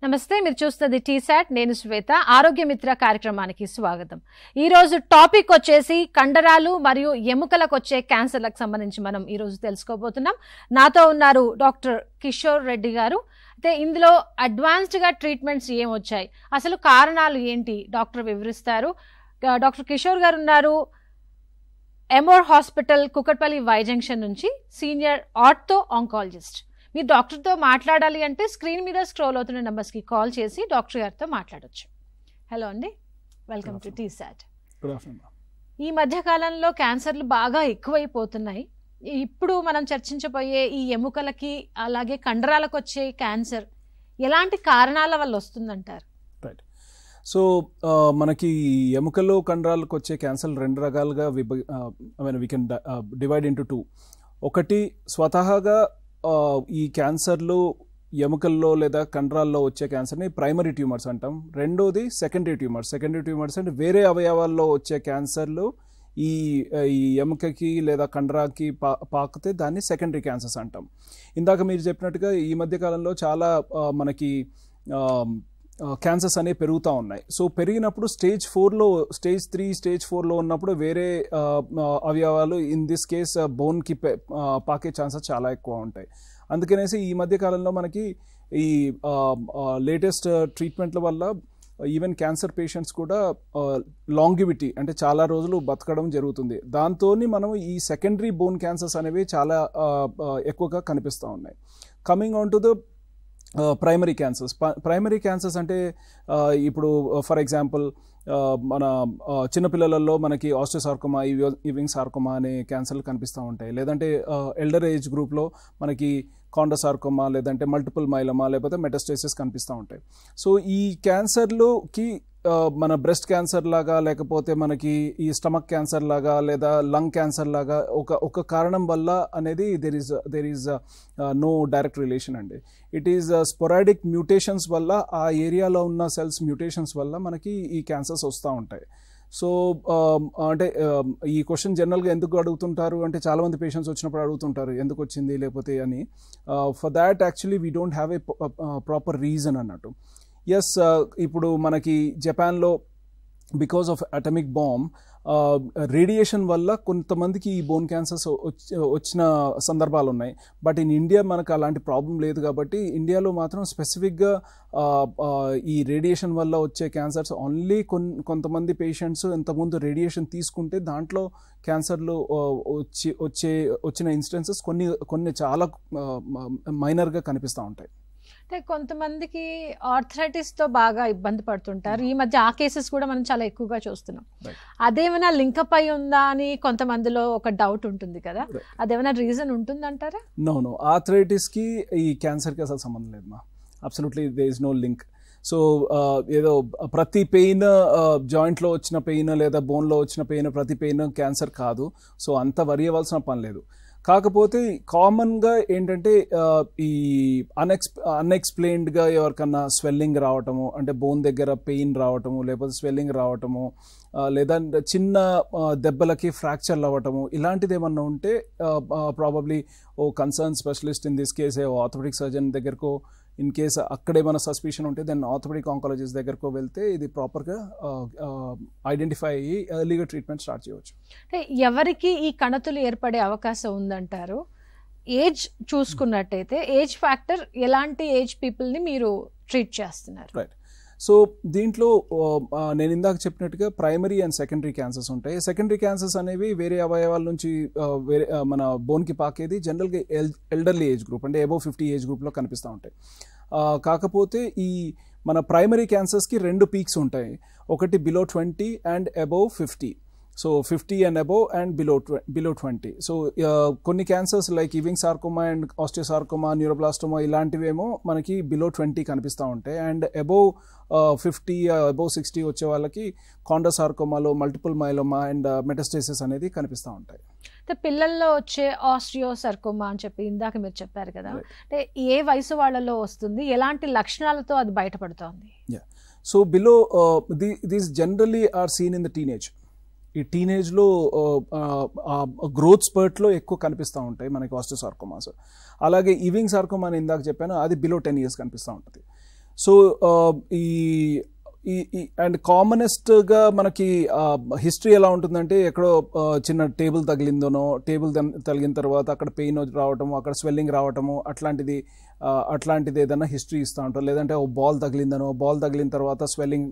నమస్తే, మీరు చూస్తున్నది టీసాట్. నేను శ్వేత. ఆరోగ్య మిత్ర కార్యక్రమానికి స్వాగతం. ఈ రోజు టాపిక్ వచ్చేసి కండరాలు మరియు ఎముకలకు వచ్చే క్యాన్సర్లకు సంబంధించి మనం ఈ రోజు తెలుసుకోబోతున్నాం. నాతో ఉన్నారు డాక్టర్ కిషోర్ రెడ్డి గారు. అయితే ఇందులో అడ్వాన్స్డ్గా ట్రీట్మెంట్స్ ఏం వచ్చాయి, అసలు కారణాలు ఏంటి డాక్టర్ వివరిస్తారు. డాక్టర్ కిషోర్ గారు ఉన్నారు ఎమోర్ హాస్పిటల్, కుకట్పల్లి వై జంక్షన్ నుంచి సీనియర్ ఆర్థో ఆంకాలజిస్ట్. మీరు డాక్టర్తో మాట్లాడాలి అంటే స్క్రీన్ మీద స్క్రోల్ అవుతున్న నెంబర్స్కి కాల్ చేసి డాక్టర్ గారితో మాట్లాడొచ్చు. హలో అండి, వెల్కమ్ టు టీసాట్. ఈ మధ్య కాలంలో క్యాన్సర్లు బాగా ఎక్కువైపోతున్నాయి. ఇప్పుడు మనం చర్చించబోయే ఈ ఎముకలకి అలాగే కండరాలకు వచ్చే క్యాన్సర్ ఎలాంటి కారణాల వల్ల వస్తుందంటారు? రైట్. సో మనకి ఎముకల్లో కండరాలకు వచ్చే క్యాన్సర్ రెండు రకాలుగా we can divide into two. ఒకటి స్వతహాగా ఈ క్యాన్సర్లు ఎముకల్లో లేదా కండరాల్లో వచ్చే క్యాన్సర్ని ప్రైమరీ ట్యూమర్స్ అంటాం. రెండోది సెకండరీ ట్యూమర్స్. సెకండరీ ట్యూమర్స్ అంటే వేరే అవయవాల్లో వచ్చే క్యాన్సర్లు ఈ ఎముకకి లేదా కండరాకి పాకితే దాన్ని సెకండరీ క్యాన్సర్స్ అంటాం. ఇందాక మీరు చెప్పినట్టుగా ఈ మధ్యకాలంలో చాలా మనకి క్యాన్సర్స్ అనేవి పెరుగుతూ ఉన్నాయి. సో పెరిగినప్పుడు స్టేజ్ 4లో, స్టేజ్ 3, స్టేజ్ 4లో ఉన్నప్పుడు వేరే అవయవాలు, ఇన్ దిస్ కేస్ బోన్కి పాకే ఛాన్సెస్ చాలా ఎక్కువ ఉంటాయి. అందుకనేసి ఈ మధ్యకాలంలో మనకి ఈ లేటెస్ట్ ట్రీట్మెంట్ల వల్ల ఈవెన్ క్యాన్సర్ పేషెంట్స్ కూడా లాంగివిటీ అంటే చాలా రోజులు బతకడం జరుగుతుంది. దాంతో మనం ఈ సెకండరీ బోన్ క్యాన్సర్స్ అనేవి చాలా ఎక్కువగా కనిపిస్తూ ఉన్నాయి. Coming on to the primary cancers. Primary cancers అంటే ఇప్పుడు ఫర్ ఎగ్జాంపుల్ మన చిన్నపిల్లలలో మనకి ఆస్టియోసార్కోమా, ఈవింగ్ సార్కోమా అనే క్యాన్సర్లు కనిపిస్తూ ఉంటాయి. లేదంటే ఎల్డర్ ఏజ్ గ్రూప్లో మనకి కాండోసార్కోమా, లేదంటే మల్టిపుల్ మైలోమా, లేకపోతే మెటాస్టేసిస్ కనిపిస్తూ ఉంటాయి. సో ఈ క్యాన్సర్లుకి మన బ్రెస్ట్ క్యాన్సర్ లాగా, లేకపోతే మనకి ఈ స్టమక్ క్యాన్సర్ లాగా, లేదా లంగ్ క్యాన్సర్ లాగా ఒక కారణం వల్ల అనేది there is no direct relation అండి. ఇట్ ఈజ్ స్పొరాడిక్ మ్యూటేషన్స్ వల్ల, ఆ ఏరియాలో ఉన్న సెల్స్ మ్యూటేషన్స్ వల్ల మనకి ఈ క్యాన్సర్స్ వస్తూ ఉంటాయి. సో అంటే ఈ క్వశ్చన్ జనరల్గా ఎందుకు అడుగుతుంటారు అంటే, చాలామంది పేషెంట్స్ వచ్చినప్పుడు అడుగుతుంటారు ఎందుకు వచ్చింది లేకపోతే అని. For that actually we don't have a proper reason అన్నట్టు. ఎస్, ఇప్పుడు మనకి జపాన్లో because of atomic bomb radiation వల్ల కొంతమందికి ఈ బోన్ క్యాన్సర్స్ వచ్చిన సందర్భాలు ఉన్నాయి. బట్ ఇన్ ఇండియా మనకు అలాంటి ప్రాబ్లం లేదు కాబట్టి ఇండియాలో మాత్రం స్పెసిఫిక్గా ఈ రేడియేషన్ వల్ల వచ్చే క్యాన్సర్స్ ఓన్లీ కొంతమంది పేషెంట్స్ ఇంతకుముందు రేడియేషన్ తీసుకుంటే దాంట్లో క్యాన్సర్లు వచ్చిన ఇన్స్టెన్సెస్ కొన్ని చాలా మైనర్గా కనిపిస్తూ ఉంటాయి. అంటే కొంతమందికి ఆర్థరైటిస్తో బాగా ఇబ్బంది పడుతుంటారు. ఈ మధ్య ఆ కేసెస్ కూడా మనం చాలా ఎక్కువగా చూస్తున్నాం. అదేమైనా లింకప్ అయి ఉందా అని కొంతమందిలో ఒక డౌట్ ఉంటుంది కదా, అదేమైనా రీజన్ ఉంటుందంటారా? నో, ఆర్థరైటిస్కి ఈ క్యాన్సర్కి అసలు సంబంధం లేదు మా. Absolutely there is no link. So ఏదో ప్రతి పెయిన్, జాయింట్లో వచ్చిన పెయిన్ లేదా బోన్లో వచ్చిన పెయిన్, ప్రతి పెయిన్ క్యాన్సర్ కాదు. సో అంత వరి అవ్వాల్సిన పని లేదు. కాకపోతే కామన్గా ఏంటంటే ఈ అన్ఎక్స్ప్లెయిన్డ్గా ఎవరికన్నా స్వెల్లింగ్ రావటము, అంటే బోన్ దగ్గర పెయిన్ రావటము, లేకపోతే స్వెల్లింగ్ రావటము, లేదా చిన్న దెబ్బలకి ఫ్రాక్చర్లు అవ్వటము, ఇలాంటిది ఏమన్నా ఉంటే probably a concern specialist, in this case a orthopaedic surgeon దగ్గరకు, ఇన్ కేస్ అక్కడ ఏమైనా సస్పిషన్ ఉంటే దెన్ ఆర్థోపెడిక్ ఆంకాలజిస్ట్ దగ్గరకు వెళ్తే ఇది ప్రాపర్గా ఐడెంటిఫై అయ్యి ఎర్లీగా ట్రీట్మెంట్ స్టార్ట్ చేయవచ్చు. అంటే ఎవరికి ఈ కణతులు ఏర్పడే అవకాశం ఉందంటారు? ఏజ్ చూసుకున్నట్టయితే ఏజ్ ఫ్యాక్టర్, ఎలాంటి ఏజ్ పీపుల్ని మీరు ట్రీట్ చేస్తున్నారు? రైట్. సో దీంట్లో నేను ఇందాక చెప్పినట్టుగా ప్రైమరీ అండ్ సెకండరీ క్యాన్సర్స్ ఉంటాయి. సెకండరీ క్యాన్సర్స్ అనేవి వేరే అవయవాల నుంచి వేరే మన బోన్కి పాకేది జనరల్గా ఎల్డర్లీ ఏజ్ గ్రూప్ అంటే అబోవ్ 50 ఏజ్ గ్రూప్లో కనిపిస్తూ ఉంటాయి. కాకపోతే ఈ మన ప్రైమరీ క్యాన్సర్స్కి 2 పీక్స్ ఉంటాయి. ఒకటి below 20 and above 50. So 50 and above and below 20. So కొన్ని cancers like Ewing sarcoma and osteosarcoma, neuroblastoma ఇలాంటివేమో మనకి బిలో 20 కనిపిస్తూ ఉంటాయి. అండ్ అబోవ్ 50, అబోవ్ 60 వచ్చే వాళ్ళకి కాండోసార్కోమాలో, మల్టిపుల్ మైలోమా అండ్ మెటాస్టేసిస్ అనేది కనిపిస్తూ ఉంటాయి. పిల్లల్లో వచ్చే ఆస్టియోసార్కోమా అని చెప్పి ఇందాక మీరు చెప్పారు కదా, అంటే ఏ వయసు వాళ్ళలో వస్తుంది, ఎలాంటి లక్షణాలతో అది బయటపడుతోంది? So below these generally are seen in the teenage. ఈ టీనేజ్లో గ్రోత్ స్పర్ట్లో ఎక్కువ కనిపిస్తూ ఉంటాయి మనకి ఆస్టియోసార్కోమాస్. అలాగే ఈవింగ్ సార్కోమా అని ఇందాక చెప్పాను, అది బిలో 10 years కనిపిస్తూ ఉంటుంది. సో ఈ అండ్ కామనెస్ట్గా మనకి హిస్టరీ ఎలా ఉంటుందంటే ఎక్కడో చిన్న టేబుల్ తగిలిందనో, టేబుల్ తగిలిన తర్వాత అక్కడ పెయిన్ రావటము, అక్కడ స్వెల్లింగ్ రావటము, అట్లాంటిది ఏదైనా హిస్టరీ ఇస్తూ ఉంటారు. లేదంటే ఓ బాల్ తగిలిందనో, బాల్ తగిలిన తర్వాత స్వెల్లింగ్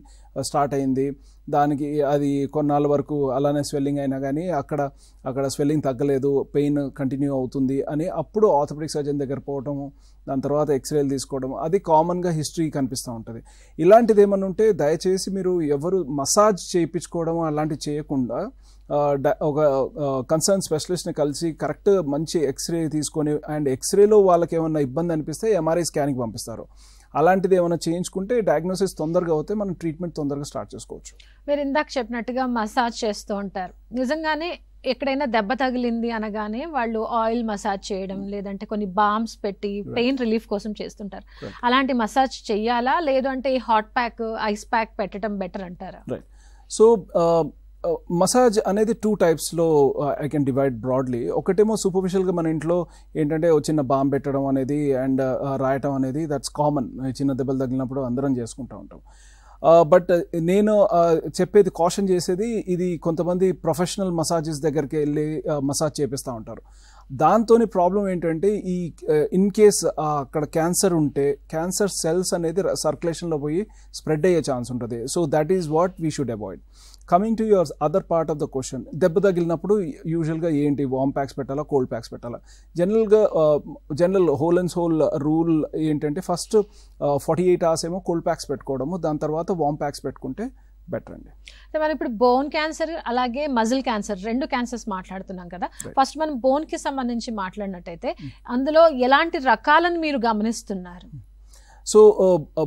స్టార్ట్ అయింది, దానికి అది కొన్నాళ్ళ వరకు అలానే స్వెల్లింగ్ అయినా కానీ అక్కడ స్వెల్లింగ్ తగ్గలేదు, పెయిన్ కంటిన్యూ అవుతుంది అని అప్పుడు ఆర్థోపెడిక్ సర్జన్ దగ్గర పోవటము, దాని తర్వాత ఎక్స్రేలు తీసుకోవడం, అది కామన్గా హిస్టరీ కనిపిస్తూ ఉంటుంది. ఇలాంటిది ఏమన్నా ఉంటే దయచేసి మీరు ఎవరు మసాజ్ చేయించుకోవడం అలాంటివి చేయకుండా ఒక కన్సర్న్ స్పెషలిస్ట్ని కలిసి కరెక్ట్ మంచి ఎక్స్రే తీసుకొని, అండ్ ఎక్స్రేలో వాళ్ళకి ఏమన్నా ఇబ్బంది అనిపిస్తే ఎంఆర్ఐ స్కానింగ్ పంపిస్తారు. అలాంటిది ఏమైనా చేయించుకుంటే డయాగ్నోసిస్ తొందరగా అవుతే మనం ట్రీట్మెంట్ తొందరగా స్టార్ట్ చేసుకోవచ్చు. మీరు ఇందాక చెప్పినట్టుగా మసాజ్ చేస్తూ ఉంటారు. నిజంగానే ఎక్కడైనా దెబ్బ తగిలింది అనగానే వాళ్ళు ఆయిల్ మసాజ్ చేయడం, లేదంటే కొన్ని బామ్స్ పెట్టి పెయిన్ రిలీఫ్ కోసం చేస్తుంటారు. అలాంటి మసాజ్ చెయ్యాలా, లేదు అంటే ఈ హాట్ ప్యాక్, ఐస్ ప్యాక్ పెట్టడం బెటర్ అంటారా? రైట్. సో మసాజ్ అనేది 2 టైప్స్లో ఐ కెన్ డివైడ్ బ్రాడ్లీ. ఒకటేమో సూపర్ఫిషియల్గా మన ఇంట్లో ఏంటంటే చిన్న బాంబ్ పెట్టడం అనేది అండ్ రాయటం అనేది, దట్స్ కామన్. చిన్న దెబ్బలు తగిలినప్పుడు అందరం చేసుకుంటూ ఉంటాం. బట్ నేను చెప్పేది, కాషన్ చేసేది, ఇది కొంతమంది ప్రొఫెషనల్ మసాజెస్ దగ్గరికి వెళ్ళి మసాజ్ చేపిస్తూ ఉంటారు. దాంతో ప్రాబ్లం ఏంటంటే ఈ ఇన్ కేస్ అక్కడ క్యాన్సర్ ఉంటే క్యాన్సర్ సెల్స్ అనేది సర్క్యులేషన్లో పోయి స్ప్రెడ్ అయ్యే ఛాన్స్ ఉంటుంది. So that is what we should avoid. Coming to your other part of the question, దెబ్బ తగిలినప్పుడు యూజువల్గా ఏంటి, వార్మ్ ప్యాక్స్ పెట్టాలా, కోల్డ్ ప్యాక్స్ పెట్టాలా? General whole and sole rule ఏంటంటే ఫస్ట్ 48 hours ఏమో కోల్డ్ ప్యాక్స్ పెట్టుకోవడము, దాని తర్వాత వార్మ్ ప్యాక్స్ పెట్టుకుంటే బెటర్ అండి. మనం ఇప్పుడు బోన్ క్యాన్సర్ అలాగే మజిల్ క్యాన్సర్ 2 క్యాన్సర్స్ మాట్లాడుతున్నాం కదా. ఫస్ట్ మనం బోన్ కి సంబంధించి మాట్లాడినట్టయితే అందులో ఎలాంటి రకాలను మీరు గమనిస్తున్నారు? So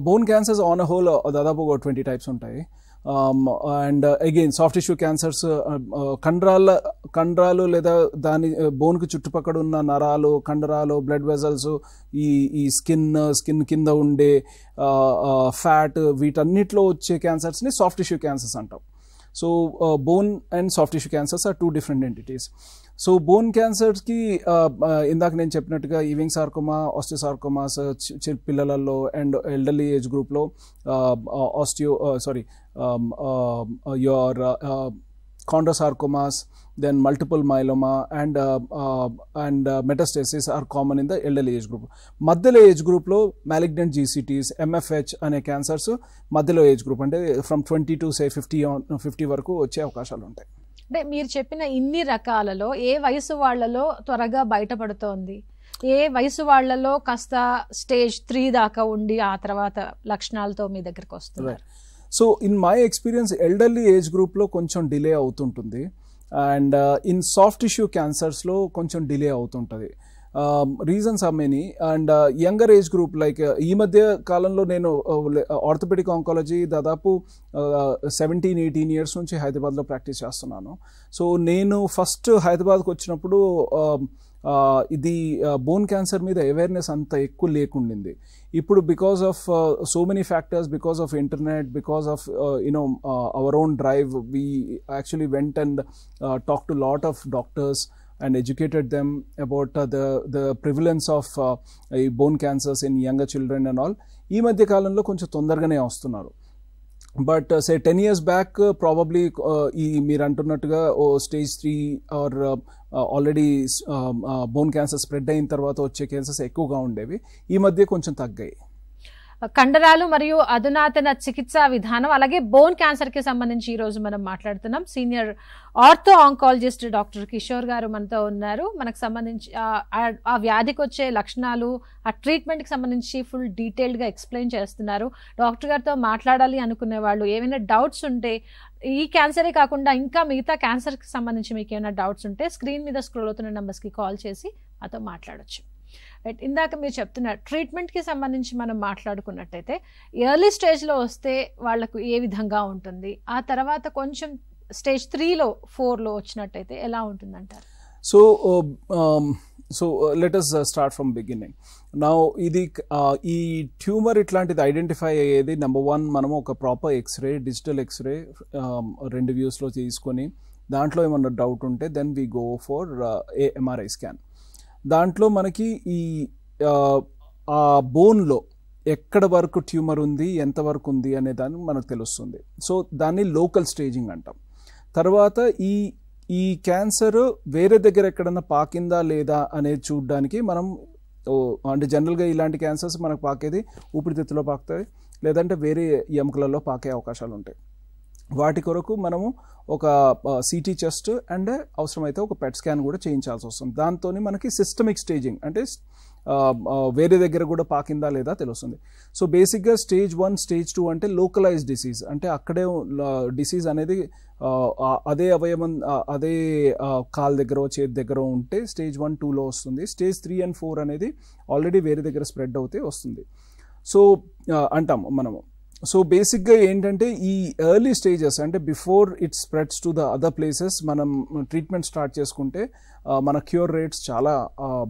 bone cancers on a whole దాదాపు 20 types ఉంటాయి. And again soft tissue cancers, కండరాలు లేదా దాని బోన్కి చుట్టుపక్కల ఉన్న నరాలు, కండరాలు, బ్లడ్ వెజల్స్, ఈ స్కిన్ కింద ఉండే ఫ్యాట్, వీటన్నిటిలో వచ్చే క్యాన్సర్స్ని సాఫ్ట్ టిష్యూ క్యాన్సర్స్ అంటాం. So bone and soft tissue cancers are 2 different entities. So bone క్యాన్సర్స్కి ఇందాక నేను చెప్పినట్టుగా ఈవింగ్ సార్కోమా, ఆస్టియోసార్కోమాస్ పిల్లలలో అండ్ ఎల్డర్లీ ఏజ్ గ్రూప్లో your chondrosarcomas, then multiple myeloma and metastasis are common in the elderly age group. మధ్యలో age గ్రూప్లో malignant GCTs, MFH అనే cancers మధ్యలో ఏజ్ గ్రూప్, అంటే ఫ్రమ్ 20 to say 50 వరకు వచ్చే అవకాశాలు ఉంటాయి. అంటే మీరు చెప్పిన ఇన్ని రకాలలో ఏ వయసు వాళ్ళలో త్వరగా బయటపడుతోంది, ఏ వయసు వాళ్ళలో కాస్త స్టేజ్ 3 దాకా ఉండి ఆ తర్వాత లక్షణాలతో మీ దగ్గరికి వస్తున్నారు? So in my experience elderly age గ్రూప్లో కొంచెం డిలే అవుతుంటుంది, అండ్ ఇన్ సాఫ్ట్ టిష్యూ క్యాన్సర్స్లో కొంచెం డిలే అవుతుంటుంది. Reasons are many. And younger age group, like ఈ మధ్య కాలంలో నేను ఆర్థోపెడిక్ ఆంకాలజీ దాదాపు 17-18 years నుంచి హైదరాబాద్లో ప్రాక్టీస్ చేస్తున్నాను. సో నేను ఫస్ట్ హైదరాబాద్కి వచ్చినప్పుడు ఇది బోన్ క్యాన్సర్ మీద అవేర్నెస్ అంత ఎక్కువ లేకుండింది. ఇప్పుడు because of so many factors, because of internet, because of our own drive, we actually went and talk to lot of doctors and educated them about the prevalence of bone cancers in younger children and all. ఈ మధ్య కాలంలో కొంచెం తొందరగానే వస్తున్నారు. But say 10 years back probably ఈ మీరు అంటున్నట్టుగా stage 3 or already bone cancer spread అయిన తర్వాత వచ్చే క్యాన్సర్స్ ఎక్కువగా ఉండేవి. ఈ మధ్య కొంచెం తగ్గాయి. కండరాలు మరియు అధునాతన చికిత్సా విధానం, అలాగే బోన్ క్యాన్సర్ కి సంబంధించి ఈ రోజు మనం మాట్లాడుతున్నాం. Senior ortho oncologist doctor Kishore గారు మనతో ఉన్నారు. మనకు సంబంధించి ఆ వ్యాధికి వచ్చే లక్షణాలు, ఆ ట్రీట్మెంట్ కి సంబంధించి ఫుల్ డీటెయిల్డ్ గా ఎక్స్ప్లెయిన్ చేస్తున్నారు. డాక్టర్ గారితో మాట్లాడాలి అనుకునే వాళ్ళు, ఏమైనా డౌట్స్ ఉంటే, ఈ క్యాన్సరే కాకుండా ఇంకా మిగతా క్యాన్సర్ కి సంబంధించి మీకు ఏమైనా డౌట్స్ ఉంటే స్క్రీన్ మీద స్క్రోల్ అవుతున్న నంబర్స్ కి కాల్ చేసి మాతో మాట్లాడొచ్చు. ఇందాక మీరు చెప్తున్నారు ట్రీట్మెంట్కి సంబంధించి మనం మాట్లాడుకున్నట్టయితే ఎర్లీ స్టేజ్లో వస్తే వాళ్లకు ఏ విధంగా ఉంటుంది, ఆ తర్వాత కొంచెం స్టేజ్ 3లో 4లో వచ్చినట్టయితే ఎలా ఉంటుందంటారు? So let us start from beginning. Now ఇది ఈ ట్యూమర్ ఇట్లాంటిది ఐడెంటిఫై అయ్యేది నెంబర్ 1, మనము ఒక ప్రాపర్ ఎక్స్రే, డిజిటల్ ఎక్స్రే 2 వ్యూస్లో తీసుకొని దాంట్లో ఏమన్నా డౌట్ ఉంటే then we go for MRI scan. దాంట్లో మనకి ఈ ఆ బోన్లో ఎక్కడ వరకు ట్యూమర్ ఉంది, ఎంతవరకు ఉంది అనే దాన్ని మనకు తెలుస్తుంది. సో దాన్ని లోకల్ స్టేజింగ్ అంటాం. తర్వాత ఈ క్యాన్సర్ వేరే దగ్గర ఎక్కడన్నా పాకిందా లేదా అనేది చూడడానికి మనం అంటే జనరల్గా ఇలాంటి క్యాన్సర్స్ మనకు పాకేది ఊపిరితిత్తులో పాకుతాయి, లేదంటే వేరే ఎముకలలో పాకే అవకాశాలు ఉంటాయి. వాటి కొరకు మనము ఒక సిటీ చెస్ట్ అండ్ అవసరమైతే ఒక పెట్ స్కాన్ కూడా చేయించాల్సి వస్తుంది. దాంతో మనకి సిస్టమిక్ స్టేజింగ్ అంటే వేరే దగ్గర కూడా పాకిందా లేదా తెలుస్తుంది. సో బేసిక్గా స్టేజ్ 1 స్టేజ్ 2 అంటే లోకలైజ్డ్ డిసీజ్, అంటే అక్కడే డిసీజ్ అనేది అదే అవయవం అదే కాలు దగ్గర చేతి దగ్గర ఉంటే స్టేజ్ 1, 2లో వస్తుంది. స్టేజ్ 3 and 4 అనేది ఆల్రెడీ వేరే దగ్గర స్ప్రెడ్ అవుతే వస్తుంది. సో అంటాము మనము. సో బేసిక్గా ఏంటంటే ఈ ఎర్లీ స్టేజెస్ అంటే before it spreads to the other places మనం ట్రీట్మెంట్ స్టార్ట్ చేసుకుంటే మన క్యూర్ రేట్స్ చాలా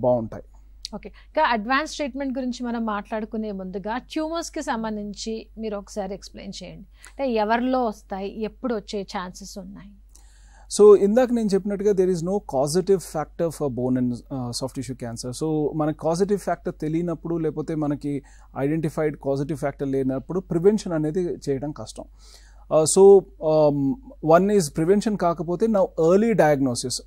బాగుంటాయి. ఓకే, ఇంకా అడ్వాన్స్ ట్రీట్మెంట్ గురించి మనం మాట్లాడుకునే ముందుగా ట్యూమర్స్కి సంబంధించి మీరు ఒకసారి ఎక్స్ప్లెయిన్ చేయండి. అంటే ఎవరిలో వస్తాయి, ఎప్పుడు వచ్చే ఛాన్సెస్ ఉన్నాయి? సో ఇందాక నేను చెప్పినట్టుగా there is no causative factor for bone and soft tissue cancer. So మనకి కాజిటివ్ ఫ్యాక్టర్ తెలియనప్పుడు, లేకపోతే మనకి ఐడెంటిఫైడ్ కాజిటివ్ ఫ్యాక్టర్ లేనప్పుడు ప్రివెన్షన్ అనేది చేయడం కష్టం. So one is prevention. కాకపోతే నా ఎర్లీ డయాగ్నోసిస్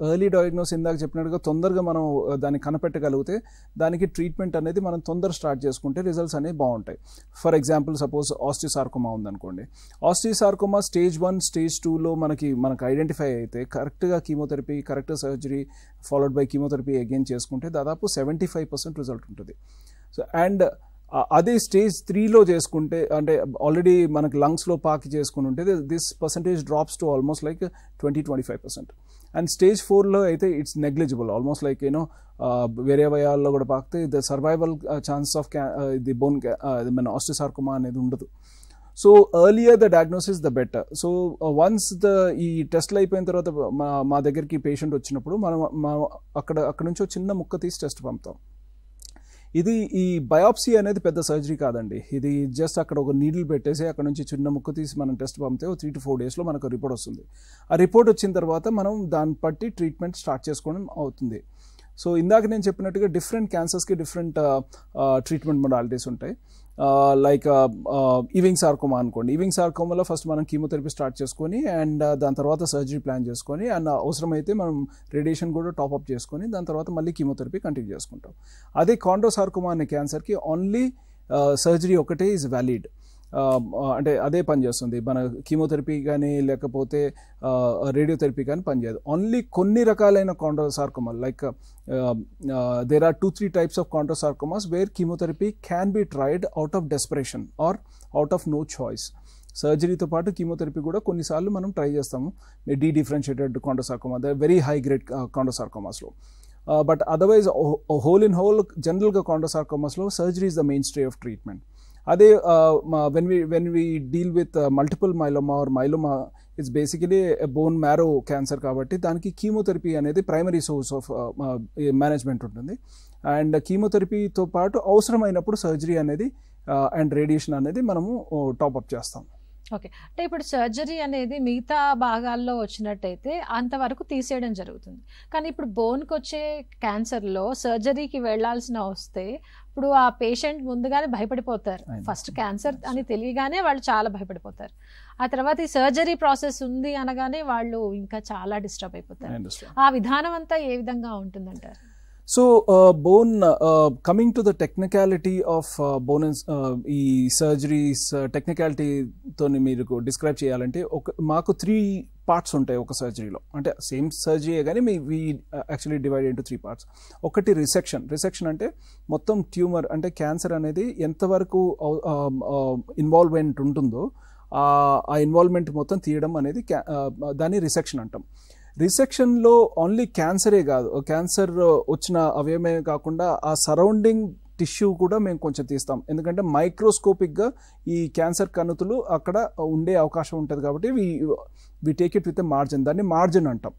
ఇందాక చెప్పినట్టుగా తొందరగా మనం దాన్ని కనిపెట్టగలిగితే దానికి ట్రీట్మెంట్ అనేది మనం తొందర స్టార్ట్ చేసుకుంటే రిజల్ట్స్ అనేవి బాగుంటాయి. ఫర్ ఎగ్జాంపుల్ సపోజ్ ఆస్టియోసార్కోమా ఉందనుకోండి. ఆస్టియోసార్కోమా స్టేజ్ 1 స్టేజ్ 2లో మనకు ఐడెంటిఫై అయితే కరెక్ట్గా chemotherapy, correct surgery followed by chemotherapy again చేసుకుంటే దాదాపు 75% రిజల్ట్ ఉంటుంది. సో అండ్ అదే స్టేజ్ 3లో చేసుకుంటే అంటే ఆల్రెడీ మనకి లంగ్స్లో పాకి చేసుకుని ఉంటే this percentage drops to almost like 20-25%. And stage 4లో అయితే ఇట్స్ నెగ్లిజిబుల్, ఆల్మోస్ట్ లైక్ వేరే అవయాల్లో కూడా పాకితే the survival chances of the bone మన ఆస్టియోసార్కోమా అనేది ఉండదు. So earlier the diagnosis the better. So once ఈ టెస్ట్లు అయిపోయిన తర్వాత మా దగ్గరికి పేషెంట్ వచ్చినప్పుడు మనం అక్కడ నుంచి చిన్న ముక్క తీసి టెస్ట్ పంపుతాం. ఈ బయాప్సీ అనేది పెద్ద సర్జరీ కాదండి. ఇది జస్ట్ అక్కడ ఒక నీడిల్ పెట్టేసి అక్కడ నుంచి చిన్న ముక్క తీసి మనం టెస్ట్ పంపితే 3 to 4 డేస్లో మనకు రిపోర్ట్ వస్తుంది. ఆ రిపోర్ట్ వచ్చిన తర్వాత మనం దాన్ని బట్టి ట్రీట్మెంట్ స్టార్ట్ చేసుకోవడం అవుతుంది. సో ఇందాక నేను చెప్పినట్టుగా డిఫరెంట్ క్యాన్సర్స్కి డిఫరెంట్ ట్రీట్మెంట్ మొడాలిటీస్ ఉంటాయి. లైక్ ఈవింగ్ సార్కోమా అనుకోండి. ఈవింగ్ సార్కోమాలో ఫస్ట్ మనం కీమోథెరపీ స్టార్ట్ చేసుకొని అండ్ దాని తర్వాత సర్జరీ ప్లాన్ చేసుకొని అండ్ అవసరమైతే మనం రేడియేషన్ కూడా టాప్అప్ చేసుకొని దాని తర్వాత మళ్ళీ కీమోథెరపీ కంటిన్యూ చేసుకుంటాం. అదే కాండ్రోసార్కోమా అనే క్యాన్సర్కి ఓన్లీ సర్జరీ ఒకటే ఈజ్ వ్యాలిడ్, అంటే అదే పనిచేస్తుంది. మన కీమోథెరపీ కానీ లేకపోతే రేడియోథెరపీ కానీ పనిచేయదు. ఓన్లీ కొన్ని రకాలైన chondrosarcoma like there are 2-3 types of chondrosarcomas where chemotherapy can be tried out of desperation or out of no choice. సర్జరీతో పాటు కీమోథెరపీ కూడా కొన్నిసార్లు మనం ట్రై చేస్తాము. Dedifferentiated chondrosarcoma, very high grade కాండ్రోసార్కోమాస్లో. But otherwise whole in whole జనరల్గా కాండ్రోసార్కోమాస్లో surgery is the mainstay of treatment. అదే when we deal with multiple myeloma or myeloma, it's basically a bone marrow cancer కాబట్టి దానికి chemotherapy అనేది primary source of management ఉంటుంది. And కీమోథెరపీతో పాటు అవసరమైనప్పుడు surgery అనేది అండ్ రేడియేషన్ అనేది మనము టాప్అప్ చేస్తాం. ఓకే, అంటే ఇప్పుడు సర్జరీ అనేది మిగతా భాగాల్లో వచ్చినట్టయితే అంతవరకు తీసేయడం జరుగుతుంది. కానీ ఇప్పుడు బోన్కి వచ్చే క్యాన్సర్లో సర్జరీకి వెళ్లాల్సిన వస్తే ఇప్పుడు ఆ పేషెంట్ ముందుగానే భయపడిపోతారు. ఫస్ట్ క్యాన్సర్ అని తెలియగానే వాళ్ళు చాలా భయపడిపోతారు. ఆ తర్వాత ఈ సర్జరీ ప్రాసెస్ ఉంది అనగానే వాళ్ళు ఇంకా చాలా డిస్టర్బ్ అయిపోతారు. ఆ విధానం అంతా ఏ విధంగా ఉంటుందంటారు? So bone coming to the technicality of bone ఈ సర్జరీస్ టెక్నికాలిటీతో మీరు డిస్క్రైబ్ చేయాలంటే మాకు 3 parts ఉంటాయి ఒక సర్జరీలో. అంటే సేమ్ సర్జరీయే కానీ we actually divide into 3 parts. ఒకటి రిసెక్షన్ అంటే మొత్తం ట్యూమర్ అంటే క్యాన్సర్ అనేది ఎంతవరకు ఇన్వాల్వ్మెంట్ ఉంటుందో ఆ ఇన్వాల్వ్మెంట్ మొత్తం తీయడం అనేది దాన్ని రిసెక్షన్ అంటాం. రిసెక్షన్లో ఓన్లీ క్యాన్సరే కాదు, క్యాన్సర్ వచ్చిన అవయవమే కాకుండా ఆ సరౌండింగ్ టిష్యూ కూడా మేము కొంచెం తీస్తాం. ఎందుకంటే మైక్రోస్కోపిక్గా ఈ క్యాన్సర్ కణుతులు అక్కడ ఉండే అవకాశం ఉంటుంది కాబట్టి we take it with a margin, దాన్ని మార్జిన్ అంటాం.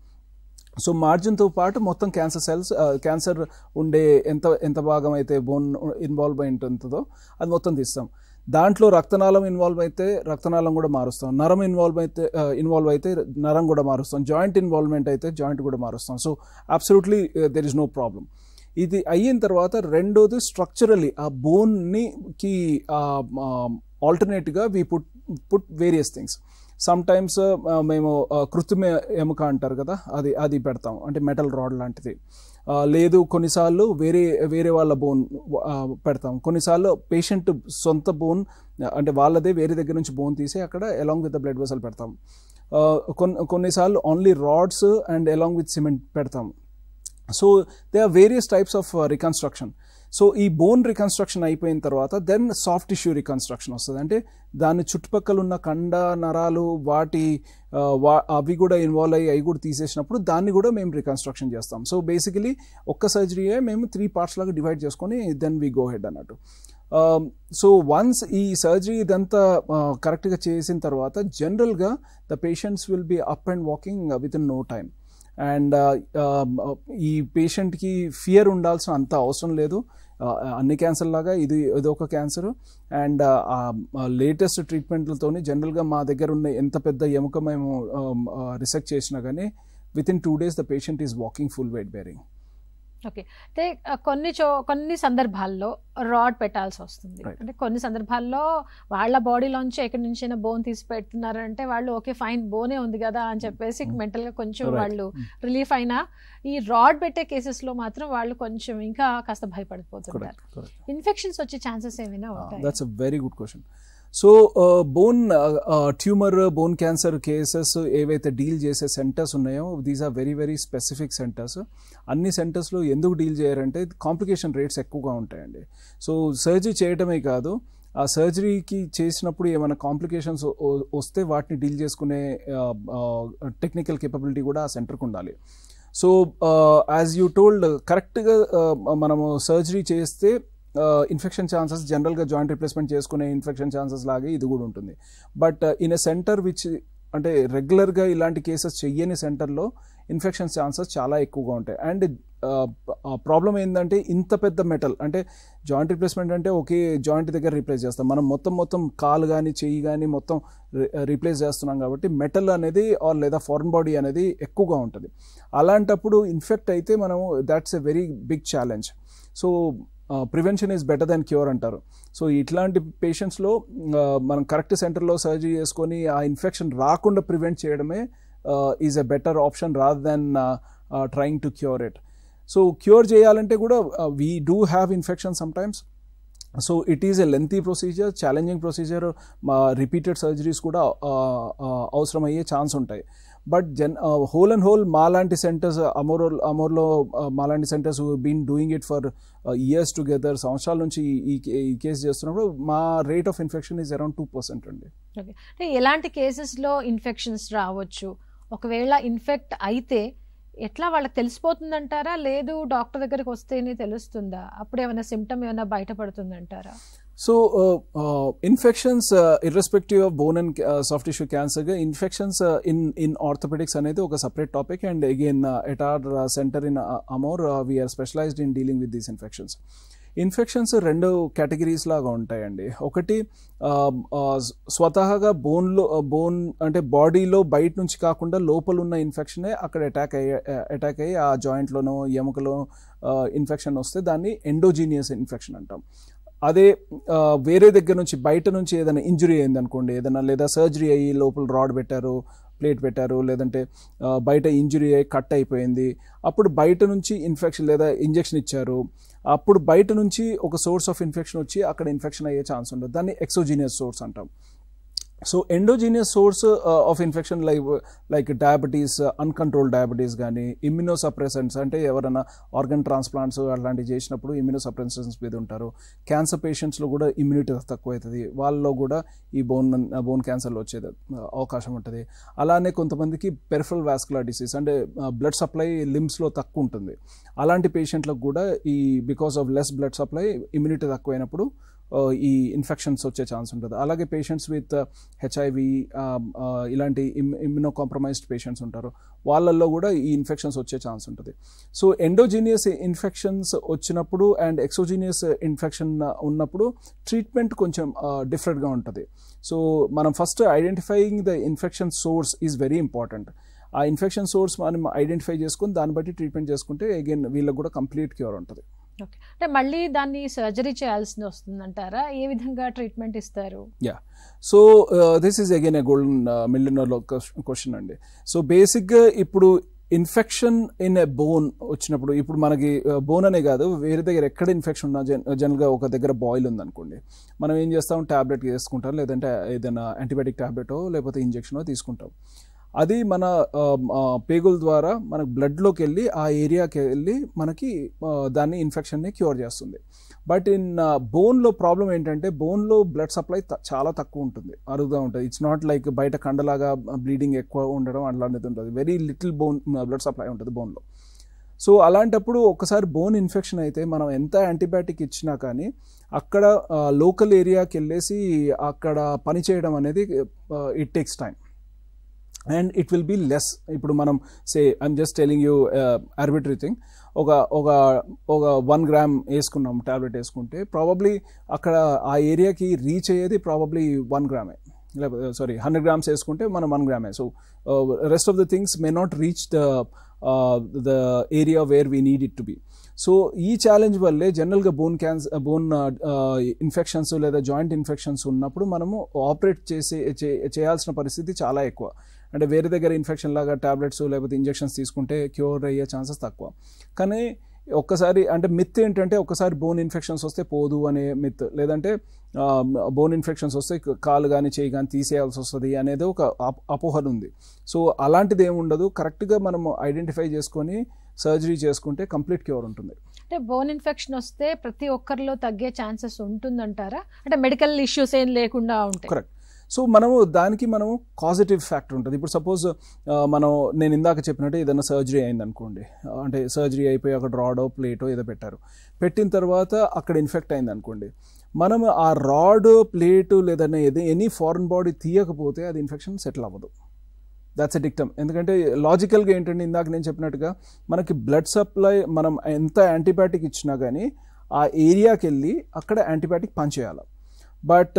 సో మార్జిన్తో పాటు మొత్తం క్యాన్సర్ సెల్స్ క్యాన్సర్ ఉండే ఎంత భాగం అయితే బోన్ ఇన్వాల్వ్మెంట్ ఉంటుందో అది మొత్తం తీస్తాం. దాంట్లో రక్తనాళం ఇన్వాల్వ్ అయితే రక్తనాళం కూడా మారుస్తాం, నరం ఇన్వాల్వ్ అయితే నరం కూడా మారుస్తాం, జాయింట్ ఇన్వాల్వ్మెంట్ అయితే జాయింట్ కూడా మారుస్తాం. So absolutely there is no problem. ఇది అయిన తర్వాత రెండోది స్ట్రక్చరలీ ఆ బోన్కి ఆల్టర్నేట్గా we put various things. Sometimes మేము కృత్రిమ ఎముక అంటారు కదా, అది పెడతాం, అంటే మెటల్ రాడ్ లాంటిది. లేదు కొన్నిసార్లు వేరే వాళ్ళ బోన్ పెడతాం, కొన్నిసార్లు పేషెంట్ సొంత బోన్ అంటే వాళ్ళదే వేరే దగ్గర నుంచి బోన్ తీసి అక్కడ along with the blood vessel పెడతాం. కొన్నిసార్లు only rods and along with cement పెడతాం. So they are various types of reconstruction. So ఈ బోన్ రికన్స్ట్రక్షన్ అయిపోయిన తర్వాత దెన్ సాఫ్ట్ టిష్యూ రికన్స్ట్రక్షన్ వస్తుంది. అంటే దాని చుట్టుపక్కల ఉన్న కండ నరాలు అవి కూడా ఇన్వాల్వ్ అవి కూడా తీసేసినప్పుడు దాన్ని కూడా మేము రికన్స్ట్రక్షన్ చేస్తాం. సో బేసికలీ ఒక్క సర్జరీయే మేము 3 parts లాగా డివైడ్ చేసుకొని దెన్ వీ గో హెడ్ అన్నట్టు. సో వన్స్ ఈ సర్జరీ ఇదంతా కరెక్ట్గా చేసిన తర్వాత జనరల్గా the patients will be up and walking within no time. And ఈ పేషెంట్కి ఫియర్ ఉండాల్సిన అంత అవసరం లేదు. అన్ని క్యాన్సర్ లాగా ఇది ఒక క్యాన్సర్. అండ్ లేటెస్ట్ ట్రీట్మెంట్లతోని జనరల్గా మా దగ్గర ఉన్న ఎంత పెద్ద ఎముక మేము రిసెక్ట్ చేసినా కానీ with in 2 days the patient is walking full weight bearing. Okay, అంటే కొన్ని సందర్భాల్లో రాడ్ పెట్టాల్సి వస్తుంది. అంటే కొన్ని సందర్భాల్లో వాళ్ళ బాడీలోంచి ఎక్కడి నుంచైనా బోన్ తీసి పెడుతున్నారంటే వాళ్ళు ఓకే ఫైన్ బోనే ఉంది కదా అని చెప్పేసి మెంటల్ గా కొంచెం వాళ్ళు రిలీఫ్ అయినా, ఈ రాడ్ పెట్టే కేసెస్ లో మాత్రం వాళ్ళు కొంచెం ఇంకా కాస్త భయపడిపోతున్నారు. ఇన్ఫెక్షన్స్ వచ్చే ఛాన్సెస్ ఏమైనా ఉంటాయి? That's a very good question. So bone tumour, bone cancer cases ఏవైతే డీల్ చేసే సెంటర్స్ ఉన్నాయో these are very very specific centres. అన్ని సెంటర్స్లో ఎందుకు డీల్ చేయరంటే కాంప్లికేషన్ రేట్స్ ఎక్కువగా ఉంటాయండి. సో సర్జరీ చేయడమే కాదు, ఆ సర్జరీకి చేసినప్పుడు ఏమైనా కాంప్లికేషన్స్ వస్తే వాటిని డీల్ చేసుకునే టెక్నికల్ కేపబిలిటీ కూడా ఆ సెంటర్కి ఉండాలి. సో యాజ్ యూ టోల్డ్, కరెక్ట్గా మనము సర్జరీ చేస్తే ఇన్ఫెక్షన్ ఛాన్సెస్ జనరల్గా జాయింట్ రిప్లేస్మెంట్ చేసుకునే ఇన్ఫెక్షన్ ఛాన్సెస్ లాగే ఇది కూడా ఉంటుంది. But in a centre which అంటే రెగ్యులర్గా ఇలాంటి కేసెస్ చెయ్యని సెంటర్లో ఇన్ఫెక్షన్ ఛాన్సెస్ చాలా ఎక్కువగా ఉంటాయి. అండ్ ప్రాబ్లం ఏంటంటే ఇంత పెద్ద మెటల్, అంటే జాయింట్ రిప్లేస్మెంట్ అంటే ఒకే జాయింట్ దగ్గర రీప్లేస్ చేస్తాం, మనం మొత్తం కాలు కానీ చెయ్యి కానీ మొత్తం రీప్లేస్ చేస్తున్నాం కాబట్టి మెటల్ అనేది లేదా ఫారెన్ బాడీ అనేది ఎక్కువగా ఉంటుంది. అలాంటప్పుడు ఇన్ఫెక్ట్ అయితే మనము that's a very big challenge. So prevention is better than cure అంటారు. సో ఇట్లాంటి పేషెంట్స్లో మనం కరెక్ట్ సెంటర్లో సర్జరీ చేసుకొని ఆ ఇన్ఫెక్షన్ రాకుండా ప్రివెంట్ చేయడమే is a better option rather than trying to cure it. So cure చేయాలంటే కూడా we do have infection sometimes. So it is a lengthy procedure, challenging procedure, repeated surgeries కూడా అవసరమయ్యే chance ఉంటాయి. But whole and whole మాలాంటి centres, అమోర్లో మాలాంటి centres been doing it for years together, సంవత్సరాల నుంచి ఈ కేసు చేస్తున్నప్పుడు మా rate of infection is around 2% అండి. ఓకే, అంటే ఎలాంటి కేసెస్లో ఇన్ఫెక్షన్స్ రావచ్చు? ఒకవేళ ఇన్ఫెక్ట్ అయితే ఎట్లా వాళ్ళకి తెలిసిపోతుందంటారా, లేదు డాక్టర్ దగ్గరికి వస్తేనే తెలుస్తుందా? అప్పుడు ఏమైనా సిమ్టమ్ ఏమైనా బయటపడుతుందంటారా? So infections irrespective of bone and soft tissue cancer, infections in orthopedics అనేది ఒక separate topic, and again at our center in Amor we are specialized in dealing with these infections. Infections 2 categories లాగా ఉంటాయండి. ఒకటి స్వతహాగా bone అంటే బాడీలో బయట నుంచి కాకుండా లోపల ఉన్న ఇన్ఫెక్షనే అక్కడ అటాక్ అయ్యి ఆ జాయింట్లోనో ఎముకలో ఇన్ఫెక్షన్ వస్తే దాన్ని ఎండోజీనియస్ ఇన్ఫెక్షన్ అంటాం. అదే వేరే దగ్గర నుంచి బయట నుంచి ఏదైనా ఇంజురీ అయింది అనుకోండి, ఏదైనా లేదా సర్జరీ అయ్యి లోపల రాడ్ పెట్టారు, ప్లేట్ పెట్టారు, లేదంటే బయట ఇంజురీ అయ్యి కట్ అయిపోయింది, అప్పుడు బయట నుంచి ఇన్ఫెక్షన్ లేదా ఇంజెక్షన్ ఇచ్చారు, అప్పుడు బయట నుంచి ఒక సోర్స్ ఆఫ్ ఇన్ఫెక్షన్ వచ్చి అక్కడ ఇన్ఫెక్షన్ అయ్యే ఛాన్స్ ఉండదు, దాన్ని ఎక్సోజీనియస్ సోర్స్ అంటాం. So ఎండోజీనియస్ source of infection like diabetes, uncontrolled diabetes కానీ, ఇమ్యూనోసప్రెసెంట్స్ అంటే ఎవరైనా ఆర్గన్ ట్రాన్స్ప్లాంట్స్ అలాంటివి చేసినప్పుడు ఇమ్యూనోసప్రెసెంట్స్ మీద ఉంటారు. క్యాన్సర్ పేషెంట్స్లో కూడా ఇమ్యూనిటీ తక్కువ అవుతుంది, వాళ్ళలో కూడా ఈ బోన్ క్యాన్సర్లో వచ్చే అవకాశం ఉంటుంది. అలానే కొంతమందికి పెరిఫరల్ వాస్కులర్ డిసీజ్ అంటే బ్లడ్ సప్లై లిమ్స్లో తక్కువ ఉంటుంది, అలాంటి పేషెంట్లకు కూడా ఈ because of less blood supply immunity తక్కువైనప్పుడు ఈ ఇన్ఫెక్షన్స్ వచ్చే ఛాన్స్ ఉంటుంది. అలాగే పేషెంట్స్ విత్ హెచ్ఐవి ఇలాంటి ఇమ్యూనో కాంప్రమైజ్డ్ పేషెంట్స్ ఉంటారు, వాళ్ళల్లో కూడా ఈ ఇన్ఫెక్షన్స్ వచ్చే ఛాన్స్ ఉంటుంది. సో ఎండోజీనియస్ ఇన్ఫెక్షన్స్ వచ్చినప్పుడు అండ్ ఎక్సోజీనియస్ ఇన్ఫెక్షన్ ఉన్నప్పుడు ట్రీట్మెంట్ కొంచెం డిఫరెంట్గా ఉంటుంది. సో మనం first identifying the infection source is very important. ఆ ఇన్ఫెక్షన్ సోర్స్ మనం ఐడెంటిఫై చేసుకుని దాన్ని బట్టి ట్రీట్మెంట్ చేసుకుంటే అగైన్ వీళ్ళకి కూడా కంప్లీట్ క్యూర్ ఉంటుంది. ఓకే, అంటే మళ్ళీ దాన్ని సర్జరీ చేయాల్సి వస్తుందంటారా? ఏ విధంగా ట్రీట్మెంట్ ఇస్తారు? Yeah, so this is again a golden millionaire question అండి. సో బేసిక్గా ఇప్పుడు ఇన్ఫెక్షన్ ఇన్ ఎ బోన్ వచ్చినప్పుడు, ఇప్పుడు మనకి బోన్ అనే కాదు వేరే దగ్గర ఎక్కడ ఇన్ఫెక్షన్ ఉన్నా, జనరల్గా ఒక దగ్గర బాయిల్ ఉందనుకోండి, మనం ఏం చేస్తాం, ట్యాబ్లెట్ వేసుకుంటాం, లేదంటే ఏదైనా యాంటీబయాటిక్ ట్యాబ్లెటో లేకపోతే ఇంజెక్షనో తీసుకుంటాం. అది మన పేగుల ద్వారా మనకు బ్లడ్లోకి వెళ్ళి ఆ ఏరియాకి వెళ్ళి మనకి దాన్ని ఇన్ఫెక్షన్ని క్యూర్ చేస్తుంది. బట్ ఇన్ బోన్లో ప్రాబ్లం ఏంటంటే బోన్లో బ్లడ్ సప్లై చాలా తక్కువ ఉంటుంది, అరుదుగా ఉంటుంది. ఇట్స్ నాట్ లైక్ బయట కండలాగా బ్లీడింగ్ ఎక్కువ ఉండడం అట్లాంటిది ఉంటుంది. వెరీ లిటిల్ బ్లడ్ సప్లై ఉంటుంది బోన్లో. సో అలాంటప్పుడు ఒకసారి బోన్ ఇన్ఫెక్షన్ అయితే మనం ఎంత యాంటీబయాటిక్ ఇచ్చినా కానీ అక్కడ లోకల్ ఏరియాకి వెళ్ళేసి అక్కడ పనిచేయడం అనేది it takes time and it will be less. ఇప్పుడు మనం I'm just telling you arbitrary thing, ఒక 1 గ్రామ్ వేసుకున్నాం ట్యాబ్లెట్ వేసుకుంటే ప్రాబబ్లీ అక్కడ ఆ ఏరియాకి రీచ్ అయ్యేది ప్రాబబ్లీ 1 గ్రామే, లేకపోతే 100 గ్రామ్స్ వేసుకుంటే మనం 1 గ్రామే. So rest of the things may not reach the area where we need it to be. So ఈ ఛాలెంజ్ వల్లే జనరల్గా బోన్ ఇన్ఫెక్షన్స్ లేదా జాయింట్ ఇన్ఫెక్షన్స్ ఉన్నప్పుడు మనము ఆపరేట్ చేయాల్సిన పరిస్థితి చాలా ఎక్కువ. అంటే వేరే దగ్గర ఇన్ఫెక్షన్ లాగా ట్యాబ్లెట్స్ లేకపోతే ఇంజెక్షన్స్ తీసుకుంటే క్యూర్ అయ్యే ఛాన్సెస్ తక్కువ. కానీ ఒక్కసారి అంటే మిత్ ఏంటంటే ఒక్కసారి బోన్ ఇన్ఫెక్షన్స్ వస్తే పోదు అనే మిత్, లేదంటే బోన్ ఇన్ఫెక్షన్స్ వస్తే కాలు కానీ చేయి కానీ తీసేయాల్సి వస్తుంది అనేది ఒక అపోహన ఉంది. సో అలాంటిది ఏముండదు, కరెక్ట్గా మనం ఐడెంటిఫై చేసుకొని సర్జరీ చేసుకుంటే కంప్లీట్ క్యూర్ ఉంటుంది. అంటే బోన్ ఇన్ఫెక్షన్ వస్తే ప్రతి ఒక్కరిలో తగ్గే ఛాన్సెస్ ఉంటుందంటారా? అంటే మెడికల్ ఇష్యూస్ ఏం లేకుండా ఉంటాయి? కరెక్ట్. సో దానికి మనము కాజిటివ్ ఫ్యాక్టర్ ఉంటుంది. ఇప్పుడు సపోజ్ నేను ఇందాక చెప్పినట్టు ఏదైనా సర్జరీ అయింది అనుకోండి, అంటే సర్జరీ అయిపోయి అక్కడ రాడో ప్లేటో ఏదో పెట్టిన తర్వాత అక్కడ ఇన్ఫెక్ట్ అయింది అనుకోండి, మనం ఆ రాడ్ ప్లేటు లేదన్నా ఎనీ ఫారెన్ బాడీ తీయకపోతే అది ఇన్ఫెక్షన్ సెటిల్ అవ్వదు. That's a dictum. ఎందుకంటే లాజికల్గా ఏంటంటే ఇందాక నేను చెప్పినట్టుగా మనకి బ్లడ్ సప్లై మనం ఎంత యాంటీబయాటిక్ ఇచ్చినా కానీ ఆ ఏరియాకి వెళ్ళి అక్కడ యాంటీబయాటిక్ పనిచేయాలి. But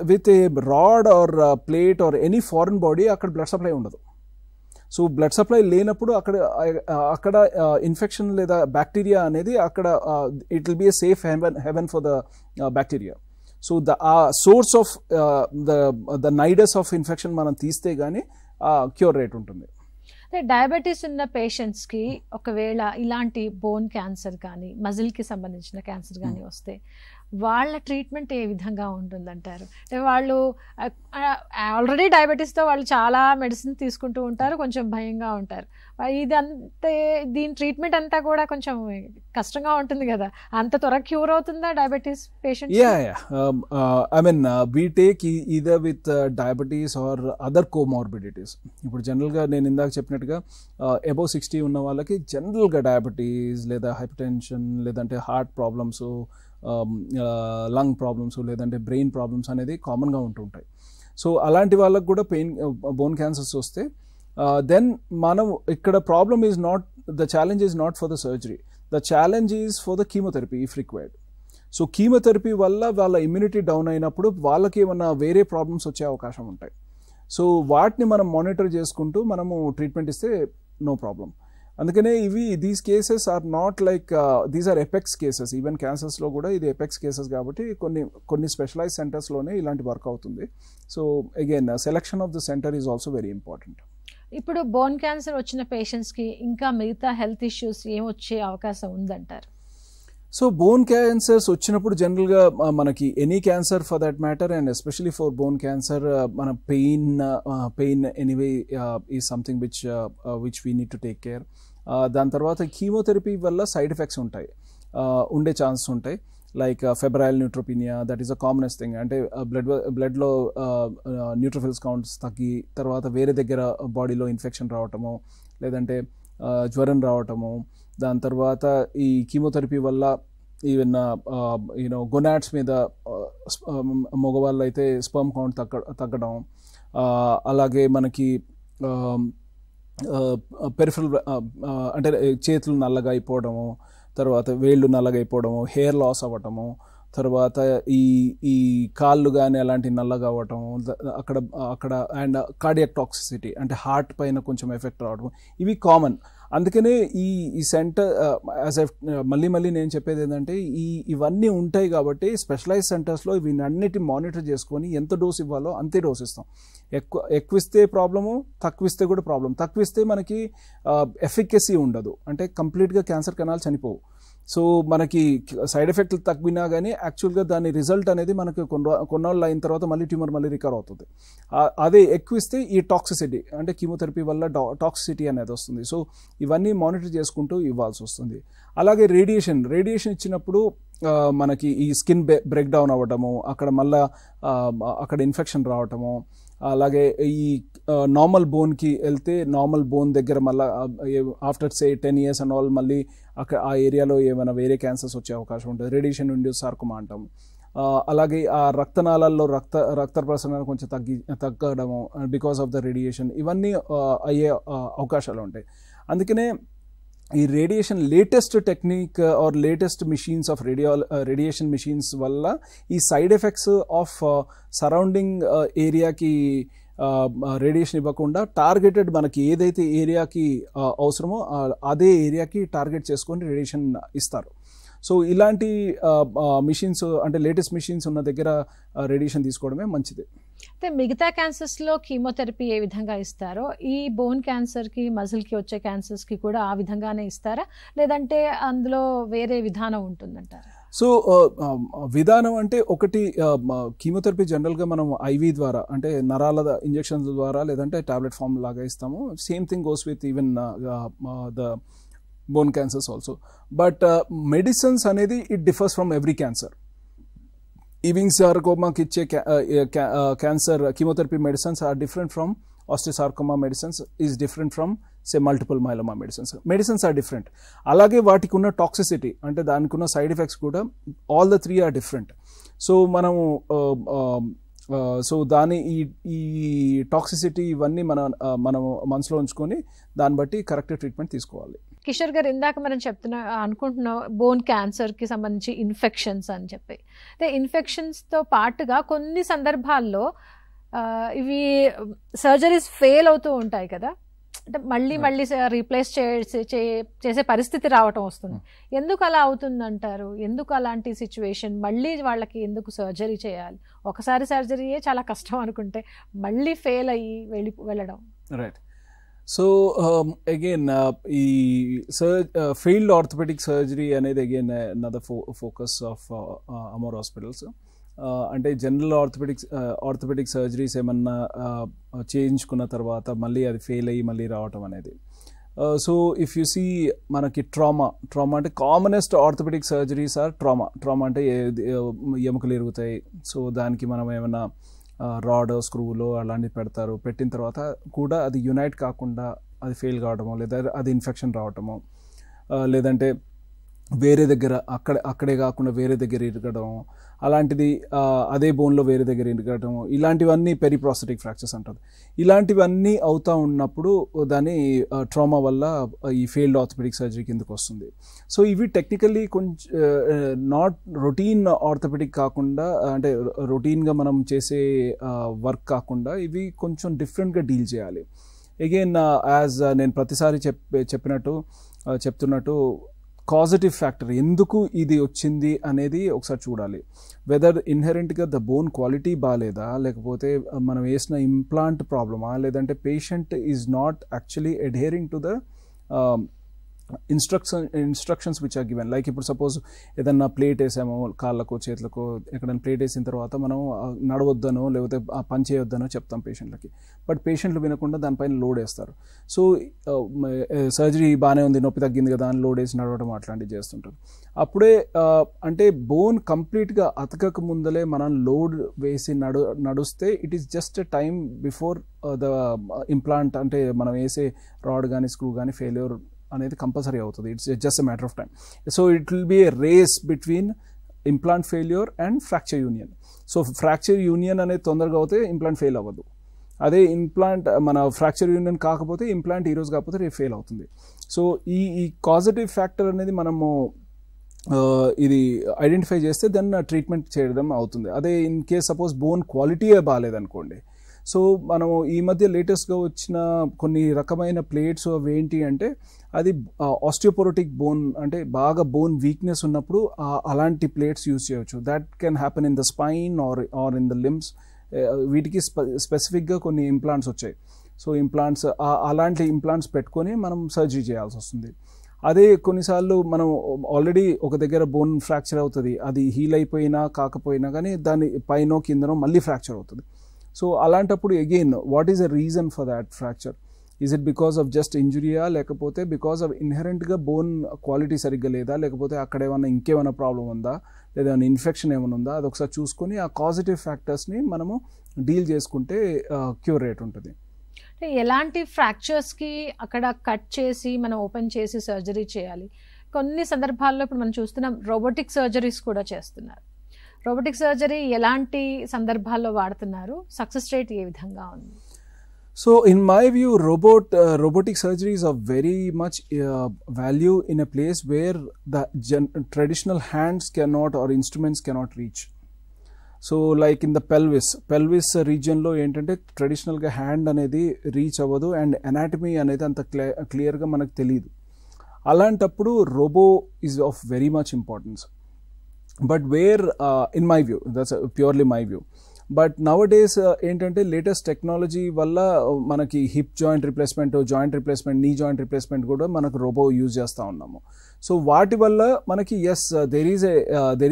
with a rod or plate or any foreign body అక్కడ బ్లడ్ సప్లై ఉండదు. సో బ్లడ్ సప్లై లేనప్పుడు అక్కడ ఇన్ఫెక్షన్ లేదా బ్యాక్టీరియా అనేది అక్కడ it will be a safe haven for the bacteria. So ఆ source of the nidus of infection మనం తీస్తే కానీ క్యూర్ రేట్ ఉంటుంది. డయాబెటీస్ ఉన్న పేషెంట్స్కి ఒకవేళ ఇలాంటి బోన్ క్యాన్సర్ కానీ మజిల్కి సంబంధించిన క్యాన్సర్ కానీ వస్తే వాళ్ళ ట్రీట్మెంట్ ఏ విధంగా ఉంటుందంటారు? అంటే వాళ్ళు ఆల్రెడీ డయాబెటీస్తో వాళ్ళు చాలా మెడిసిన్ తీసుకుంటూ ఉంటారు, కొంచెం భయంగా ఉంటారు. దీని ట్రీట్మెంట్ అంతా కూడా కొంచెం కష్టంగా ఉంటుంది కదా, అంత త్వరగా క్యూర్ అవుతుందా diabetes patient? I mean we take either with diabetes or other comorbidities. ఇప్పుడు జనరల్గా నేను ఇందాక చెప్పినట్టుగా అబౌవ్ 60 ఉన్న వాళ్ళకి జనరల్గా డయాబెటీస్ లేదా హైపర్టెన్షన్ లేదంటే హార్ట్ ప్రాబ్లమ్స్, లంగ్ ప్రాబ్లమ్స్ లేదంటే బ్రెయిన్ ప్రాబ్లమ్స్ అనేది కామన్గా ఉంటుంటాయి. సో అలాంటి వాళ్ళకు కూడా బోన్ క్యాన్సర్స్ వస్తే దెన్ మనం ఇక్కడ problem is not, the challenge is not for the surgery, the challenge is for the chemotherapy if required. So chemotherapy వల్ల వాళ్ళ ఇమ్యూనిటీ డౌన్ అయినప్పుడు వాళ్ళకి ఏమన్నా వేరే ప్రాబ్లమ్స్ వచ్చే అవకాశం ఉంటాయి. సో వాటిని మనం మానిటర్ చేసుకుంటూ మనము ట్రీట్మెంట్ ఇస్తే నో ప్రాబ్లం. అందుకనే these cases are not like these are apex cases. Even క్యాన్సర్స్లో కూడా ఇది ఎపెక్స్ కేసెస్ కాబట్టి కొన్ని స్పెషలైజ్ సెంటర్స్లోనే ఇలాంటి వర్క్ అవుతుంది. So again selection of the centre is also very important. ఇప్పుడు బోన్ క్యాన్సర్ వచ్చిన పేషెంట్స్కి ఇంకా మిగతా హెల్త్ ఇష్యూస్ ఏమొచ్చే అవకాశం ఉందంటారు? సో బోన్ క్యాన్సర్స్ వచ్చినప్పుడు జనరల్గా మనకి any cancer for that matter and especially for bone cancer మన pain anyway is something which we need to take care. దాని తర్వాత కీమోథెరపీ వల్ల సైడ్ ఎఫెక్ట్స్ ఉండే ఛాన్సెస్ ఉంటాయి. Like febrile neutropenia, that is a commonest thing. అంటే బ్లడ్లో neutrophils counts తగ్గి తర్వాత వేరే దగ్గర బాడీలో ఇన్ఫెక్షన్ రావటము లేదంటే జ్వరం రావటము. దాని తర్వాత ఈ కీమోథెరపీ వల్ల ఈవెన్ గొనాడ్స్ మీద మగవాళ్ళు అయితే స్పర్మ్ కౌంట్ తగ్గడం, అలాగే మనకి పెరిఫరల్ అంటే చేతులు నల్లగా అయిపోవడము, తర్వాత వేళ్ళు నల్లగా అయిపోవడము, హెయిర్ లాస్ అవ్వటము, తర్వాత ఈ కాళ్ళు కానీ అలాంటి నల్లగా అవ్వటం, అక్కడ అండ్ కార్డియాక్ టాక్సిసిటీ అంటే హార్ట్ పైన కొంచెం ఎఫెక్ట్ రావడం, ఇవి కామన్. అందుకనే ఈ సెంటర్ యాజ్ మళ్ళీ నేను చెప్పేది ఏంటంటే ఇవన్నీ ఉంటాయి కాబట్టి స్పెషలైజ్ సెంటర్స్లో వీటన్నిటి మానిటర్ చేసుకొని ఎంత డోస్ ఇవ్వాలో అంతే డోస్ ఇస్తాం. ఎక్కువ ఇస్తే ప్రాబ్లము, తక్కువ ఇస్తే కూడా ప్రాబ్లం. తక్కువ ఇస్తే మనకి ఎఫికసీ ఉండదు, అంటే కంప్లీట్గా క్యాన్సర్ కణాలు చనిపోవు. సో మనకి సైడ్ ఎఫెక్ట్లు తగ్గినా కానీ యాక్చువల్గా దాని రిజల్ట్ అనేది మనకి కొన్నాళ్ళు అయిన తర్వాత మళ్ళీ ట్యూమర్ మళ్ళీ రికవర్ అవుతుంది. అదే ఎక్కువ ఇస్తే ఈ టాక్సిసిటీ అంటే కీమోథెరపీ వల్ల టాక్సిసిటీ అనేది వస్తుంది. సో ఇవన్నీ మానిటర్ చేసుకుంటూ ఇవ్వాల్సి వస్తుంది. అలాగే రేడియేషన్ ఇచ్చినప్పుడు మనకి ఈ స్కిన్ బ్రేక్ డౌన్ అవ్వటము, అక్కడ మళ్ళా అక్కడ ఇన్ఫెక్షన్ రావటము, అలాగే ఈ నార్మల్ బోన్కి వెళ్తే నార్మల్ బోన్ దగ్గర మళ్ళీ ఆఫ్టర్ 10 years అండ్ ఆల్ మళ్ళీ అక్కడ ఆ ఏరియాలో ఏమైనా వేరే క్యాన్సర్స్ వచ్చే అవకాశం ఉంటుంది. రేడియేషన్ ఇండ్యూస్ సార్కోమా అంటాం. అలాగే ఆ రక్తనాళాల్లో రక్త ప్రసరణ కొంచెం తగ్గడము బికాస్ ఆఫ్ ద రేడియేషన్, ఇవన్నీ అయ్యే అవకాశాలు ఉంటాయి. అందుకనే ఈ radiation latest technique or latest machines of radiation machines వల్ల ఈ సైడ్ ఎఫెక్ట్స్ ఆఫ్ సరౌండింగ్ ఏరియాకి రేడియేషన్ ఇవ్వకుండా టార్గెటెడ్ మనకి ఏదైతే ఏరియాకి అవసరమో అదే ఏరియాకి టార్గెట్ చేసుకొని రేడియేషన్ ఇస్తారు. సో ఇలాంటి మిషన్స్ అంటే లేటెస్ట్ మిషన్స్ ఉన్న దగ్గర రేడియేషన్ తీసుకోవడమే మంచిది. అయితే మిగతా క్యాన్సర్స్లో కీమోథెరపీ ఏ విధంగా ఇస్తారో ఈ బోన్ క్యాన్సర్కి, మజిల్కి వచ్చే క్యాన్సర్స్కి కూడా ఆ విధంగానే ఇస్తారా, లేదంటే అందులో వేరే విధానం ఉంటుందంటారా? సో విధానం అంటే ఒకటి కీమోథెరపీ జనరల్గా మనం ఐవీ ద్వారా అంటే నరాల ఇంజెక్షన్స్ ద్వారా లేదంటే టాబ్లెట్ ఫామ్ లాగా ఇస్తాము. Same thing goes with even the bone cancers also. But medicines అనేది it differs from every cancer. Ewing సార్కోమాకి ఇచ్చే cancer chemotherapy medicines are different from osteosarcoma medicines, is different from say multiple myeloma medicines are different. అలాగే వాటికి ఉన్న toxicity అంటే దానికి ఉన్న side effects కూడా all the 3 are different. So మనము దాని ఈ టాక్సిసిటీ ఇవన్నీ మనం మనసులో ఉంచుకొని దాన్ని బట్టి కరెక్ట్ ట్రీట్మెంట్ తీసుకోవాలి. కిషోర్ గారు, ఇందాక మనం అనుకుంటున్నాం బోన్ క్యాన్సర్కి సంబంధించి ఇన్ఫెక్షన్స్ అని చెప్పి. అయితే ఇన్ఫెక్షన్స్తో పాటుగా కొన్ని సందర్భాల్లో ఇవి సర్జరీస్ ఫెయిల్ అవుతూ ఉంటాయి కదా, అంటే మళ్ళీ రీప్లేస్ చేసే పరిస్థితి రావటం వస్తుంది. ఎందుకు అలా అవుతుందంటారు? ఎందుకు అలాంటి సిచ్యువేషన్? మళ్ళీ వాళ్ళకి ఎందుకు సర్జరీ చేయాలి? ఒకసారి సర్జరీయే చాలా కష్టం అనుకుంటే మళ్ళీ ఫెయిల్ అయ్యి వెళ్ళడం. రైట్. సో అగైన్ ఈ ఫెయిల్డ్ ఆర్థోపెడిక్ సర్జరీ అనేది again another focus of Amor hospitals. అంటే జనరల్ ఆర్థోపెడిక్ సర్జరీస్ ఏమన్నా చేయించుకున్న తర్వాత మళ్ళీ అది ఫెయిల్ అయ్యి మళ్ళీ రావటం అనేది. సో ఇఫ్ యు సీ మనకి ట్రామా అంటే commonest orthopaedic surgeries or trauma అంటే ఎముకలు ఇరుగుతాయి. సో దానికి మనం ఏమైనా రాడ్ స్క్రూలో అలాంటివి పెడతారు. పెట్టిన తర్వాత కూడా అది యునైట్ కాకుండా అది ఫెయిల్ కావడమో, లేదా అది ఇన్ఫెక్షన్ రావటమో, లేదంటే వేరే దగ్గర అక్కడే కాకుండా వేరే దగ్గర ఇరగడం, అలాంటిది అదే బోన్లో వేరే దగ్గర ఇరగడం, ఇలాంటివన్నీ పెరిప్రాస్థెటిక్ ఫ్రాక్చర్స్ అంటారు. ఇలాంటివన్నీ అవుతూ ఉన్నప్పుడు దాని ట్రామా వల్ల ఈ ఫెయిల్డ్ ఆర్థోపెడిక్ సర్జరీ కిందకు వస్తుంది. సో ఇవి టెక్నికల్లీ కొంచెం నాట్ రొటీన్ ఆర్థోపెడిక్ కాకుండా, అంటే రొటీన్గా మనం చేసే వర్క్ కాకుండా ఇవి కొంచెం డిఫరెంట్గా డీల్ చేయాలి. అగైన్ యాజ్ నేను ప్రతిసారి చెప్తున్నట్టు కాజిటివ్ ఫ్యాక్టర్ ఎందుకు ఇది వచ్చింది అనేది ఒకసారి చూడాలి. వెదర్ ఇన్హెరెంట్గా ద బోన్ క్వాలిటీ బాగాలేదా, లేకపోతే మనం వేసిన ఇంప్లాంట్ ప్రాబ్లమా, లేదంటే patient is not actually adhering to the instructions which are given. Like ఇప్పుడు సపోజ్ ఏదన్నా ప్లేట్ వేసామో కాళ్ళకు చేతులకు, ఎక్కడైనా ప్లేట్ వేసిన తర్వాత మనం నడవద్దనో లేకపోతే పని చేయొద్దనో చెప్తాం పేషెంట్లకి. బట్ పేషెంట్లు వినకుండా దానిపైన లోడ్ వేస్తారు. సో సర్జరీ బాగానే ఉంది, నొప్పి తగ్గింది కదా అని లోడ్ వేసి నడవడం అట్లాంటివి చేస్తుంటారు. అప్పుడే అంటే బోన్ కంప్లీట్గా అతకక ముందలే మనం లోడ్ వేసి నడుస్తే it is just time before the implant, అంటే మనం వేసే రాడ్ కానీ స్క్రూ కానీ ఫెయిల్యూర్ అనేది కంపల్సరీ అవుతుంది. It's just a matter of time. So it will be a race between implant failure and fracture union. So fracture union అనేది తొందరగా అవుతే ఇంప్లాంట్ ఫెయిల్ అవ్వదు. అదే ఇంప్లాంట్ మన ఫ్రాక్చర్ యూనియన్ కాకపోతే ఇంప్లాంట్ ఈరోజు కాకపోతే రేపు ఫెయిల్ అవుతుంది. సో ఈ కాజిటివ్ ఫ్యాక్టర్ అనేది మనము ఇది ఐడెంటిఫై చేస్తే దెన్ ట్రీట్మెంట్ చేయడం అవుతుంది. అదే ఇన్ కేస్ సపోజ్ బోన్ క్వాలిటీయే బాగాలేదనుకోండి, సో మనము ఈ మధ్య లేటెస్ట్గా వచ్చిన కొన్ని రకమైన ప్లేట్స్ అవి ఏంటి అంటే అది ఆస్టియోపోరోటిక్ బోన్, అంటే బాగా బోన్ వీక్నెస్ ఉన్నప్పుడు అలాంటి ప్లేట్స్ యూజ్ చేయవచ్చు. That can happen in the spine or in the limbs. వీటికి స్పెసిఫిక్గా కొన్ని ఇంప్లాంట్స్ వచ్చాయి. సో ఇంప్లాంట్స్, అలాంటి ఇంప్లాంట్స్ పెట్టుకొని మనం సర్జరీ చేయాల్సి వస్తుంది. అదే కొన్నిసార్లు మనం ఆల్రెడీ ఒక దగ్గర బోన్ ఫ్రాక్చర్ అవుతుంది, అది హీల్ అయిపోయినా కాకపోయినా కానీ దాని పైనో కిందనో మళ్ళీ ఫ్రాక్చర్ అవుతుంది. సో అలాంటప్పుడు again what is the reason for that fracture? Is it because of just ఇంజురీయా, లేకపోతే బికాస్ ఆఫ్ ఇన్హెరెంట్గా బోన్ క్వాలిటీ సరిగ్గా లేదా, లేకపోతే అక్కడ ఏమైనా ఇంకేమైనా ప్రాబ్లం ఉందా, లేదా ఏమైనా ఇన్ఫెక్షన్ ఏమైనా ఉందా, అది ఒకసారి చూసుకొని ఆ కాజిటివ్ ఫ్యాక్టర్స్ని మనము డీల్ చేసుకుంటే క్యూర్ రేట్ ఉంటుంది. ఎలాంటి ఫ్రాక్చర్స్కి అక్కడ కట్ చేసి మనం ఓపెన్ చేసి సర్జరీ చేయాలి? కొన్ని సందర్భాల్లో ఇప్పుడు మనం చూస్తున్నాం రోబోటిక్ సర్జరీస్ కూడా చేస్తున్నారు. రోబోటిక్ సర్జరీ ఎలాంటి సందర్భాల్లో వాడుతున్నారు? సక్సెస్ రేట్ ఏ విధంగా ఉంది? So in my view, robotic surgeries are very much value in a place where the traditional hands cannot or instruments cannot reach. So like in the pelvis region లో ఏంటంటే ట్రెడిషనల్గా hand అనేది reach అవ్వదు and anatomy అనేది అంత క్లియర్గా మనకు తెలియదు. అలాంటప్పుడు robo is of very much importance. But where in my view, that's purely my view. But nowadays ఏంటంటే లేటెస్ట్ టెక్నాలజీ వల్ల మనకి hip joint replacement, knee joint replacement కూడా మనకు రోబో యూజ్ చేస్తూ ఉన్నాము. సో వాటి వల్ల మనకి there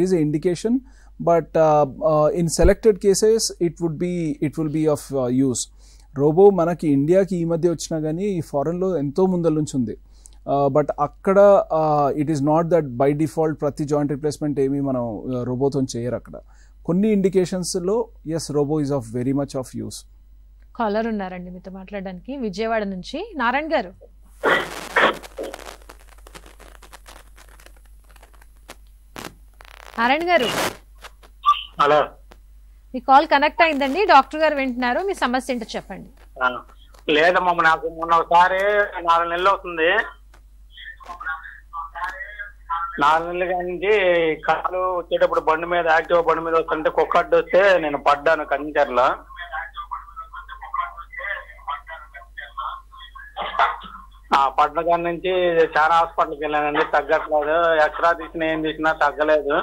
is a indication, but in selected cases it will be of use. Robo మనకి ఇండియాకి ఈ మధ్య వచ్చినా కానీ ఈ ఫారెన్లో ఎంతో ముందల నుంచి ఉంది. బట్ అక్కడ it is not that by default ప్రతి జాయింట్ రిప్లేస్మెంట్ ఏమీ మనం రోబోతో చేయరు. అక్కడ కొన్ని ఇండికేషన్స్లో robot is of very much of use. Caller ఉన్నారండి మీతో మాట్లాడడానికి, విజయవాడ నుంచి నారాయణ గారు. నారాయణ గారు, హలో. మీ కాల్ కనెక్ట్ అయిందండి, డాక్టర్ గారు వింటున్నారు, మీ సమస్య ఏంటో చెప్పండి. లేదమ్మా, నాకు మొన్న ఒకసారి 4 నెలలు అవుతుంది. 4 నెలల నుంచి కాలు వచ్చేటప్పుడు బండి మీద, యాక్టివ్ బండి మీద వస్తుంటే కుక్కడ్డు వస్తే నేను పడ్డాను కంచర్లో. పడ్డ కాడి నుంచి చాలా హాస్పిటల్కి వెళ్ళానండి, తగ్గట్లేదు. ఎక్స్రా తీసినా ఏం తీసినా తగ్గలేదు.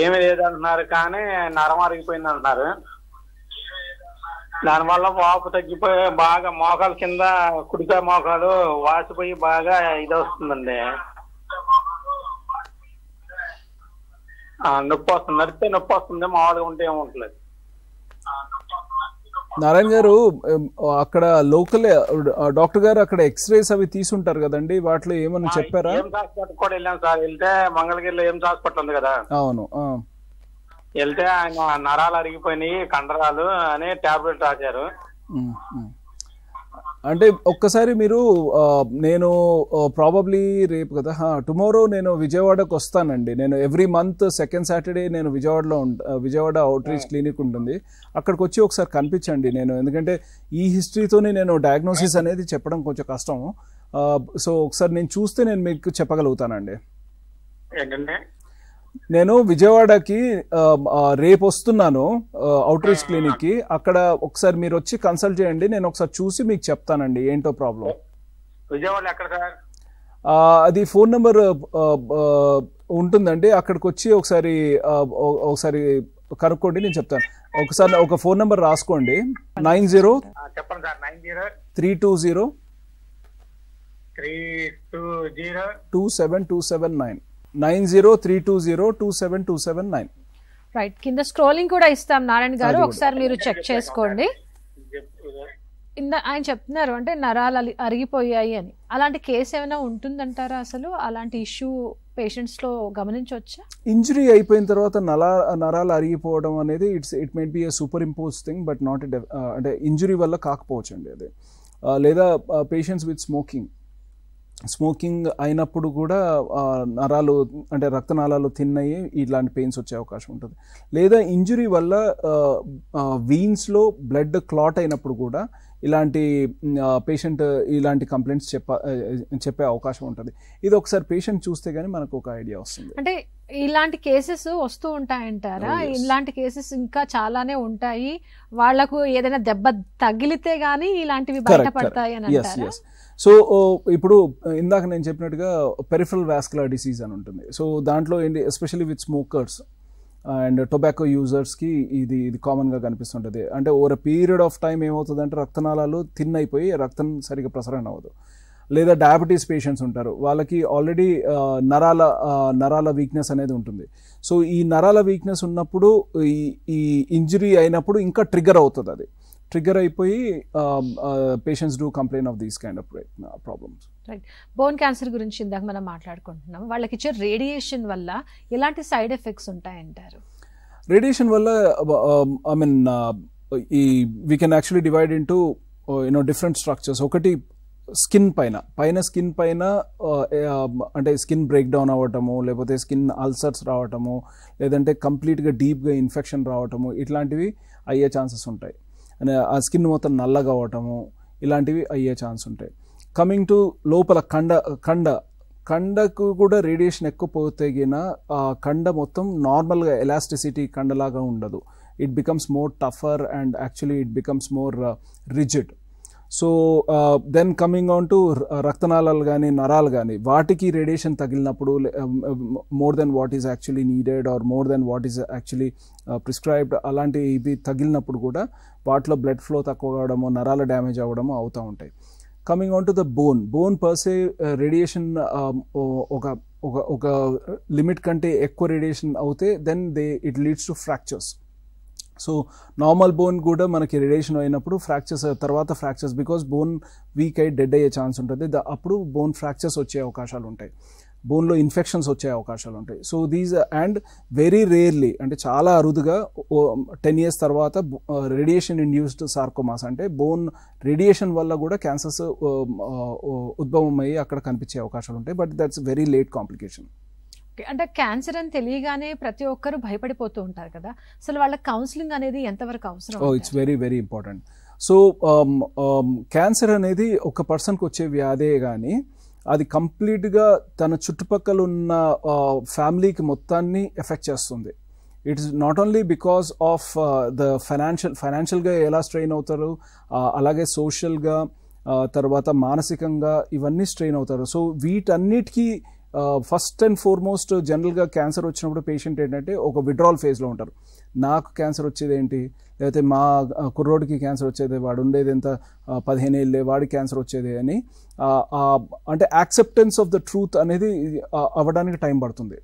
ఏమి లేదంటున్నారు కానీ నరం అరిగిపోయింది అంటున్నారు. దానివల్ల వాపు తగ్గిపోయి బాగా మోకాల కింద కుడికాయ మోకాలు వాసిపోయి బాగా ఇది వస్తుందండి, నొప్పి వస్తుంది. నడితే నొప్పి వస్తుంది, మామూలుగా ఉంటే ఏముంటలేదు. నారాయణ గారు, అక్కడ లోకల్ డాక్టర్ గారు అక్కడ ఎక్స్రేస్ అవి తీసుంటారు కదండి, వాటిలో ఏమన్నా చెప్పారా? ఎయిమ్స్ హాస్పిటల్ కూడా వెళ్ళాం సార్. వెళ్తే మంగళగిరిలో ఎయిమ్స్ హాస్పిటల్ ఉంది కదా, అవును. వెళ్తే ఆయన నరాలు అరిగిపోయినాయి, కండరాలు అని టాబ్లెట్ రాశారు. అంటే ఒక్కసారి మీరు, నేను ప్రాబబ్లీ రేపు కదా, టుమారో నేను విజయవాడకు వస్తానండి. నేను ఎవ్రీ మంత్ సెకండ్ సాటర్డే నేను విజయవాడ అవుట్ రీచ్ క్లినిక్ ఉంటుంది, అక్కడికి వచ్చి ఒకసారి కనిపించండి. ఎందుకంటే ఈ హిస్టరీతోనే నేను డయాగ్నోసిస్ అనేది చెప్పడం కొంచెం కష్టం. సో ఒకసారి నేను చూస్తే నేను మీకు చెప్పగలుగుతానండి. ఏంటంటే నేను విజయవాడకి రేపు వస్తున్నాను అవుట్ రీచ్ క్లినిక్ కి. అక్కడ ఒకసారి మీరు వచ్చి కన్సల్ట్ చేయండి, నేను ఒకసారి చూసి మీకు చెప్తానండి ఏంటో ప్రాబ్లం. విజయవాడ ఎక్కడ సార్? అది ఫోన్ నెంబర్ ఉంటుందండి, అక్కడికి వచ్చి ఒకసారి కనుక్కోండి, నేను చెప్తాను. ఒకసారి ఒక ఫోన్ నెంబర్ రాసుకోండి, 90 చెప్పండి సార్. 320 320 9032027279. రైట్, కింద స్క్రోలింగ్ కూడా ఇస్తాం నారాయణ గారు, ఒకసారి మీరు చెక్ చేసుకోండి. ఆయన చెప్తున్నారు అంటే నరాలు అరిగిపోయాయి అని. అలాంటి కేసు ఏమైనా ఉంటుందంటారా? అసలు అలాంటి ఇష్యూ పేషెంట్స్ లో గమనించవచ్చా? ఇంజరీ అయిపోయిన తర్వాత నరాలు అరిగిపోవడం అనేది it might be a super impose thing, but not అంటే ఇంజరీ వల్ల కాకపోవచ్చు అండి అది. లేదా పేషెంట్స్ విత్ స్మోకింగ్ అయినప్పుడు కూడా నరాలు అంటే రక్తనాళాలు తిన్నయి ఇలాంటి పెయిన్స్ వచ్చే అవకాశం ఉంటుంది. లేదా ఇంజురీ వల్ల వీన్స్లో బ్లడ్ క్లాట్ అయినప్పుడు కూడా ఇలాంటి పేషెంట్ ఇలాంటి కంప్లైంట్స్ చెప్పే అవకాశం ఉంటుంది. ఇది ఒకసారి పేషెంట్ చూస్తే కానీ మనకు ఒక ఐడియా వస్తుంది. అంటే ఇలాంటి కేసెస్ వస్తూ ఉంటాయంటారా? ఇలాంటి కేసెస్ ఇంకా చాలానే ఉంటాయి, వాళ్లకు ఏదైనా దెబ్బ తగిలితే గానీ ఇలాంటివి బయటపడతాయి అని అంటారా? సో ఇప్పుడు ఇందాక నేను చెప్పినట్టుగా పెరిఫరల్ వాస్కులర్ డిసీజ్ అని ఉంటుంది. సో దాంట్లో ఏంటి, especially with smokers and tobacco యూజర్స్కి ఇది కామన్గా కనిపిస్తుంటుంది. అంటే over a period of time ఏమవుతుందంటే రక్తనాళాలు థిన్ అయిపోయి రక్తం సరిగ్గా ప్రసరణ అవ్వదు. లేదా డయాబెటీస్ పేషెంట్స్ ఉంటారు, వాళ్ళకి ఆల్రెడీ నరాల వీక్నెస్ అనేది ఉంటుంది. సో ఈ నరాల వీక్నెస్ ఉన్నప్పుడు ఈ ఇంజరీ అయినప్పుడు ఇంకా ట్రిగర్ అవుతుంది, అది ట్రిగర్ అయిపోయి patients do complain of these kind of problems. Right. Bone cancer గురించి ఇందాక మనం మాట్లాడుకుంటున్నాం. వాళ్ళకి ఇచ్చే రేడియేషన్ వల్ల ఎలాంటి సైడ్ ఎఫెక్ట్స్ ఉంటాయంటారు? రేడియేషన్ వల్ల I mean we can actually divide into different structures. ఒకటి స్కిన్ పైన అంటే స్కిన్ బ్రేక్ డౌన్ అవ్వటము, లేకపోతే స్కిన్ అల్సర్స్ రావటము, లేదంటే కంప్లీట్గా డీప్గా ఇన్ఫెక్షన్ రావటము, ఇట్లాంటివి అయ్యే ఛాన్సెస్ ఉంటాయి. ఆ స్కిన్ మొత్తం నల్లగా అవ్వటము, ఇలాంటివి అయ్యే ఛాన్స్ ఉంటాయి. కమింగ్ టు లోపల కండకు కూడా రేడియేషన్ ఎక్కువ పోతేగిన ఆ కండ మొత్తం నార్మల్గా ఎలాస్టిసిటీ కండలాగా ఉండదు. It becomes more tougher and actually it becomes more rigid. So then coming on to రక్తనాళాలు కానీ నరాలు కానీ, వాటికి రేడియేషన్ తగిలినప్పుడు more than what is actually needed or more than what is actually prescribed, అలాంటి ఇవి తగిలినప్పుడు కూడా వాటిలో బ్లడ్ ఫ్లో తక్కువ కావడము, నరాల డ్యామేజ్ అవ్వడము అవుతూ ఉంటాయి. Coming on to the bone per se radiation ఒక లిమిట్ కంటే ఎక్కువ రేడియేషన్ అవుతే then it leads to fractures. So normal bone కూడా మనకి రేడియేషన్ అయినప్పుడు ఫ్రాక్చర్స్ బికాస్ బోన్ వీక్ అయ్యి డెడ్ అయ్యే ఛాన్స్ ఉంటుంది. అప్పుడు బోన్ ఫ్రాక్చర్స్ వచ్చే అవకాశాలు ఉంటాయి, బోన్లో ఇన్ఫెక్షన్స్ వచ్చే అవకాశాలు ఉంటాయి. So these and very rarely, అంటే చాలా అరుదుగా 10 years తర్వాత రేడియేషన్ ఇండ్యూస్డ్ సార్కోమాస్, అంటే బోన్ రేడియేషన్ వల్ల కూడా క్యాన్సర్స్ ఉద్భవం అయ్యి అక్కడ కనిపించే అవకాశాలు ఉంటాయి. But that's very late complication. అంటే క్యాన్సర్ అని తెలియగానే ప్రతి ఒక్కరు భయపడిపోతూ ఉంటారు కదా, అసలు వాళ్ళ కౌన్సిలింగ్ అనేది ఎంతవరకు అవసరం? It's very very important. So cancer అనేది ఒక పర్సన్కి వచ్చే వ్యాధే కానీ అది కంప్లీట్గా తన చుట్టుపక్కల ఉన్న ఫ్యామిలీకి మొత్తాన్ని ఎఫెక్ట్ చేస్తుంది. It's not only because of the ఫైనాన్షియల్గా ఎలా స్ట్రెయిన్ అవుతారు, అలాగే సోషల్గా, తర్వాత మానసికంగా ఇవన్నీ స్ట్రెయిన్ అవుతారు. సో వీటన్నిటికీ ఫస్ట్ అండ్ ఫార్మోస్ట్ జనరల్గా క్యాన్సర్ వచ్చినప్పుడు పేషెంట్ ఏంటంటే ఒక విడ్రాల్ ఫేజ్లో ఉంటారు. నాకు క్యాన్సర్ వచ్చేది ఏంటి, లేకపోతే మా కుర్రోడికి క్యాన్సర్ వచ్చేది, వాడు ఉండేది ఎంత 15 ఏళ్ళే, వాడికి క్యాన్సర్ వచ్చేది అని, అంటే యాక్సెప్టెన్స్ ఆఫ్ ద ట్రూత్ అనేది అవ్వడానికి టైం పడుతుంది.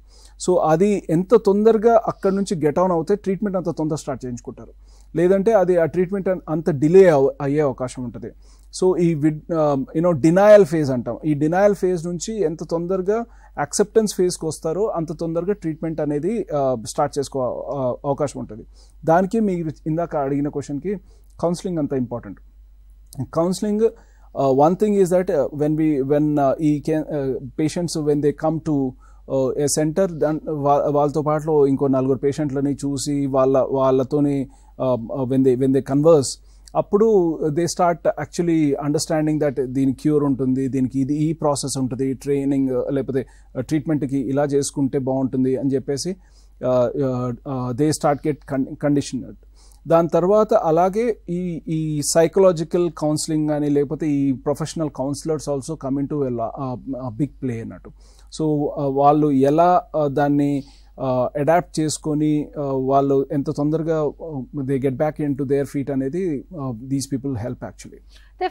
సో అది ఎంత తొందరగా అక్కడ నుంచి గెట్ ఆన్ అవుతే ట్రీట్మెంట్ అంత తొందర స్టార్ట్ చేయించుకుంటారు, లేదంటే అది ఆ ట్రీట్మెంట్ అంత డిలే అయ్యే అవకాశం ఉంటుంది. సో ఈ డినయల్ ఫేజ్ అంటాం, ఈ డినయల్ ఫేజ్ నుంచి ఎంత తొందరగా యాక్సెప్టెన్స్ ఫేజ్కి వస్తారో అంత తొందరగా ట్రీట్మెంట్ అనేది స్టార్ట్ చేసుకో అవకాశం ఉంటుంది. దానికి మీరు ఇందాక అడిగిన క్వశ్చన్కి కౌన్సిలింగ్ అంత important. Counselling, one thing is that when patients when they come to A centre, వాళ్ళతో పాటు ఇంకో 4 పేషెంట్లని చూసి వాళ్ళతోని when they converse, అప్పుడు they start actually understanding that దీనికి క్యూర్ ఉంటుంది, దీనికి ఈ ప్రాసెస్ ఉంటుంది, ట్రైనింగ్ లేకపోతే ట్రీట్మెంట్కి ఇలా చేసుకుంటే బాగుంటుంది అని చెప్పేసి దే స్టార్ట్ గెట్ కండిషనర్డ్. దాని తర్వాత అలాగే ఈ సైకలాజికల్ కౌన్సిలింగ్ కానీ లేకపోతే ఈ professional counsellors also come in to big play అన్నట్టు. సో వాళ్ళు ఎలా దాన్ని అడాప్ట్ చేసుకొని వాళ్ళు ఎంత తొందరగా they get back in to their feet అనేది these people help actually.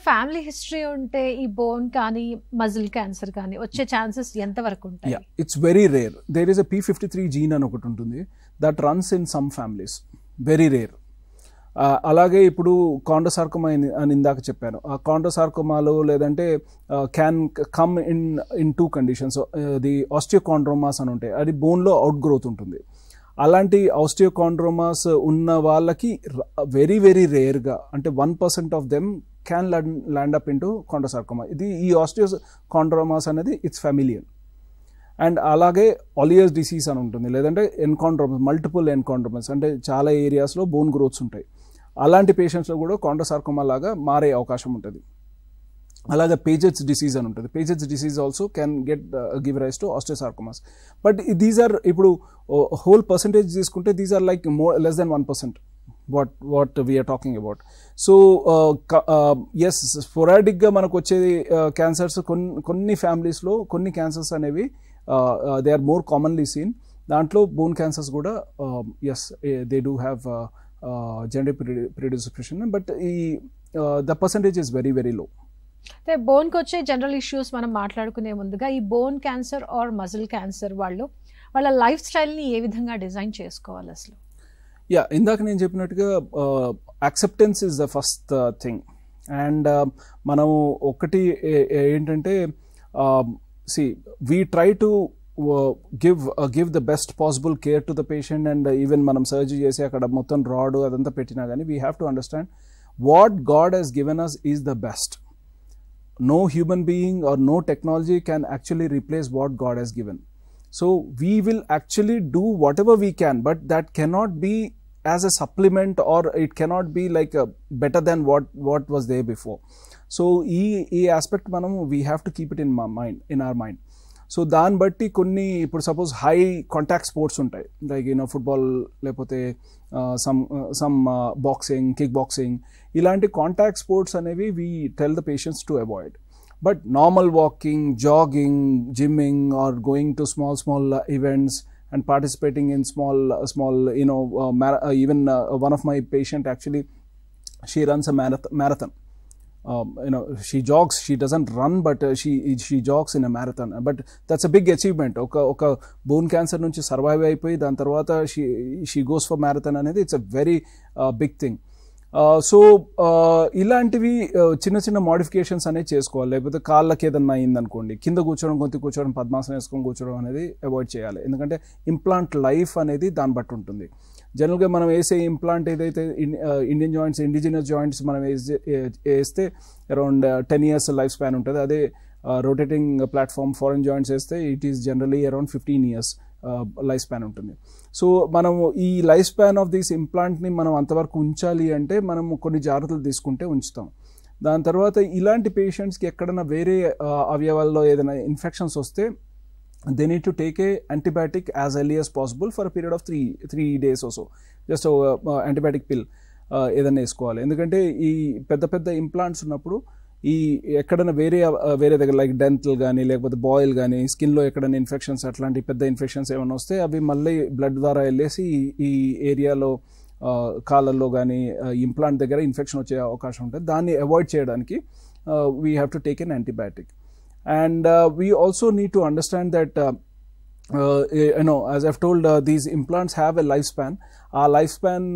Family history ఉంటే ఈ బోన్ కానీ మజిల్ క్యాన్సర్ కానీ వచ్చే ఛాన్సెస్ ఎంత వరకు ఉంటాయి? It's very rare. There is a P53 gene అని ఒకటి ఉంటుంది, that runs in some families, very rare. అలాగే ఇప్పుడు కాండోసార్కోమా అని ఇందాక చెప్పాను, ఆ కాండోసార్కోమాలో లేదంటే can come in 2 conditions. The osteochondromas అని ఉంటాయి, అది బోన్లో అవుట్ గ్రోత్ ఉంటుంది. అలాంటి ఆస్టియోకాండ్రోమాస్ ఉన్న వాళ్ళకి వెరీ వెరీ రేర్గా, అంటే 1% of them can land up into chondrosarcoma. ఈ ఆస్టియోకాండ్రోమాస్ అనేది ఇట్స్ ఫెమిలియల్. అండ్ అలాగే ఆలియర్స్ డిసీజ్ అని ఉంటుంది, లేదంటే ఎన్కాండ్రోమస్, మల్టిపుల్ ఎన్కాండ్రోమస్, అంటే చాలా ఏరియాస్లో బోన్ గ్రోత్స్ ఉంటాయి. అలాంటి పేషెంట్స్లో కూడా కాండోసార్కోమా లాగా మారే అవకాశం ఉంటుంది. అలాగే పేజెట్స్ డిసీజ్ అని ఉంటుంది. Paget's disease also can give rise to osteosarcomas. But these are ఇప్పుడు హోల్ పర్సంటేజ్ తీసుకుంటే these are like less than 1% what we are talking about. So yes, sporadic గా మనకు వచ్చే క్యాన్సర్స్ కొన్ని ఫ్యామిలీస్లో కొన్ని క్యాన్సర్స్ అనేవి they are more commonly seen. దాంట్లో బోన్ క్యాన్సర్స్ కూడా as they do have genetic predisposition, but the percentage is very very low. అయితే బోన్కి వచ్చే జనరల్ ఇష్యూస్ మనం మాట్లాడుకునే ముందుగా ఈ bone cancer are muscle cancer వాళ్ళ లైఫ్ స్టైల్ని ఏ విధంగా డిజైన్ చేసుకోవాలి అసలు? యా, ఇందాక నేను చెప్పినట్టుగా acceptance is the first thing. And మనం ఒకటి ఏంటంటే we try to give the best possible care to the patient, and even మనం సర్జరీ చేసి అక్కడ మొత్తం రాడ్ అదంతా పెట్టినా కానీ we have to understand what God has given us is the best. No human being or no technology can actually replace what God has given. So we will actually do whatever we can, but that cannot be as a supplement, or it cannot be like better than what was there before. So ఈ aspect మనం we have to keep it in our mind. So దాన్ని బట్టి కొన్ని ఇప్పుడు suppose high contact sports ఉంటాయి, like football లేకపోతే some boxing, kick boxing, ఇలాంటి contact sports అనేవి we tell the patients to avoid. But normal walking, jogging, gymming or going to small events and participating in small even one of my patient actually, she runs a marathon. She jogs, she doesn't run, but she jogs in a marathon. But that's a big achievement. Oka bone cancer nunchi survive అయిపోయి దాని తర్వాత she goes for marathon అనేది it's a very big thing. So ఇలాంటివి చిన్న చిన్న modifications అనేవి చేసుకోవాలి. లేకపోతే కాళ్ళకి ఏదన్నా అయిందనుకోండి, కింద కూర్చోవడం, కూర్చోవడం, పద్మాసనం వేసుకొని కూర్చోవడం అనేది అవాయిడ్ చేయాలి. ఎందుకంటే ఇంప్లాంట్ లైఫ్ అనేది దాన్ని బట్టి ఉంటుంది. జనరల్గా మనం వేసే ఇంప్లాంట్ ఏదైతే ఇండిజినస్ జాయింట్స్ మనం వేస్తే అరౌండ్ 10 years లైఫ్ స్పాన్ ఉంటుంది. అదే రొటేటింగ్ ప్లాట్ఫామ్ ఫారెన్ జాయింట్స్ వేస్తే it is generally around 15 years life span ఉంటుంది. సో మనం ఈ లైఫ్ స్పాన్ ఆఫ్ దిస్ ఇంప్లాంట్ని మనం అంతవరకు ఉంచాలి అంటే మనం కొన్ని జాగ్రత్తలు తీసుకుంటే ఉంచుతాం. దాని తర్వాత ఇలాంటి పేషెంట్స్కి ఎక్కడైనా వేరే అవయవాల్లో ఏదైనా ఇన్ఫెక్షన్స్ వస్తే they need to take a antibiotic as early as possible for a period of 3 days or so. Just antibiotic pill ఏదైనా వేసుకోవాలి. ఎందుకంటే ఈ పెద్ద ఇంప్లాంట్స్ ఉన్నప్పుడు ఈ ఎక్కడైనా వేరే దగ్గర లైక్ డెంటల్ కానీ లేకపోతే బాయిల్ కానీ స్కిన్లో ఎక్కడైనా ఇన్ఫెక్షన్స్, అట్లాంటి పెద్ద ఇన్ఫెక్షన్స్ ఏమైనా వస్తే అవి మళ్ళీ బ్లడ్ ద్వారా వెళ్ళేసి ఈ ఏరియాలో కాళ్ళల్లో కానీ ఇంప్లాంట్ దగ్గర ఇన్ఫెక్షన్ వచ్చే అవకాశం ఉంటుంది. దాన్ని అవాయిడ్ చేయడానికి we have to take an antibiotic. And we also need to understand that as I've told, these implants have a lifespan. ఆ లైఫ్ స్పాన్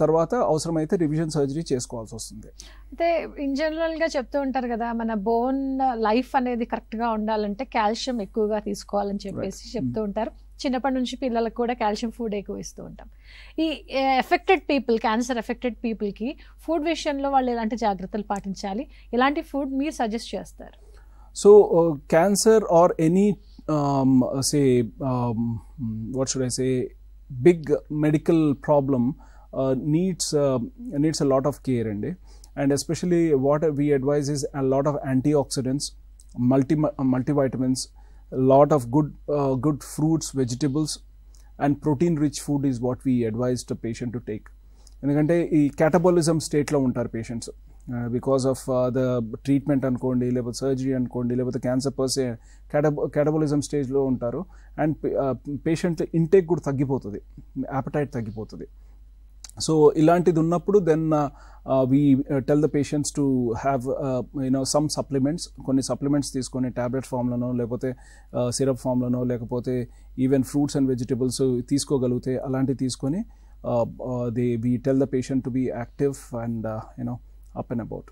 తర్వాత అవసరమైతే రివిజన్ సర్జరీ చేసుకోవాల్సి వస్తుంది. అయితే ఇన్ జనరల్గా చెప్తూ ఉంటారు కదా, మన బోన్ లైఫ్ అనేది కరెక్ట్గా ఉండాలంటే కాల్షియం ఎక్కువగా తీసుకోవాలని చెప్పేసి చెప్తూ ఉంటారు. చిన్నప్పటి నుంచి పిల్లలకు కూడా కాల్షియం ఫుడ్ ఎక్కువ ఇస్తూ ఉంటాం. ఈ ఎఫెక్టెడ్ పీపుల్, క్యాన్సర్ ఎఫెక్టెడ్ పీపుల్కి ఫుడ్ విషయంలో వాళ్ళు ఎలాంటి జాగ్రత్తలు పాటించాలి, ఎలాంటి ఫుడ్ మీరు సజెస్ట్ చేస్తారు? So cancer or any what should I say, big medical problem needs a lot of care, and especially what we advise is a lot of antioxidants, multivitamins, a lot of good fruits, vegetables, and protein rich food is what we advise the patient to take. ఎందుకంటే ఈ catabolism స్టేట్లో ఉంటారు patients because of the treatment అనుకోండి, లేకపోతే surgery అనుకోండి, లేకపోతే cancer per se catabolism స్టేజ్లో ఉంటారు. అండ్ పేషెంట్ ఇంటేక్ కూడా తగ్గిపోతుంది, యాపటైట్ తగ్గిపోతుంది. సో ఇలాంటిది ఉన్నప్పుడు then we tell the patients to have some supplements, కొన్ని సప్లిమెంట్స్ తీసుకొని ట్యాబ్లెట్ ఫామ్లోనో లేకపోతే సిరప్ ఫామ్లోనో లేకపోతే ఈవెన్ ఫ్రూట్స్ అండ్ వెజిటబుల్స్ తీసుకోగలిగితే అలాంటివి తీసుకొని we tell the patient to be active and up and about.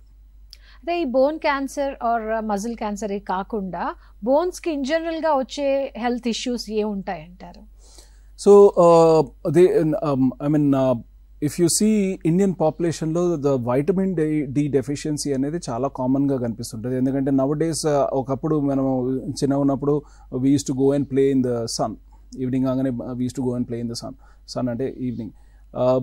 అదే ఈ bone cancer are muscle cancer కాకుండా బోన్స్కి ఇన్ జనరల్గా వచ్చే హెల్త్ ఇష్యూస్ ఏ ఉంటాయి అంటారు? So if you see Indian పాపులేషన్లో ద వైటమిన్ డి డెఫిషియన్సీ అనేది చాలా కామన్గా కనిపిస్తుంటుంది. ఎందుకంటే నవ్ డేస్ ఒకప్పుడు మనం చిన్న ఉన్నప్పుడు we use to go and play in the sun, evening కాగానే we use to go and play in the sun అంటే evening.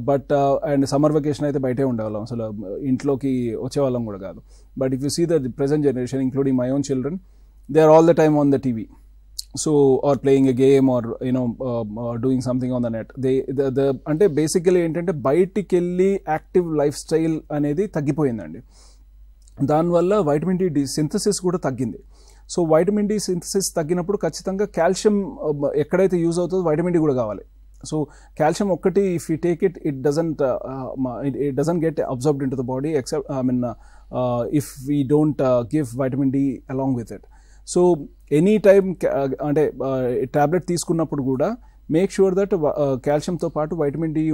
But and summer vacation అయితే బయటే ఉండేవాళ్ళం, అసలు ఇంట్లోకి వచ్చేవాళ్ళం కూడా కాదు. But if you see the present generation including my own children, they are all the time on the TV, so or playing a game or doing something on the net. అంటే basically ఏంటంటే బయటికి వెళ్ళి active life style అనేది తగ్గిపోయిందండి. దానివల్ల vitamin D synthesis కూడా తగ్గింది. So vitamin D synthesis తగ్గినప్పుడు ఖచ్చితంగా కాల్షియం ఎక్కడైతే యూజ్ అవుతుందో వైటమిన్ డి కూడా కావాలి. సో కాల్షియం ఒక్కటి if you take it, it doesn't get absorbed into the body except if we don't give vitamin D along with it. So any time అంటే tablet తీసుకున్నప్పుడు కూడా make sure that కాల్షియంతో పాటు vitamin D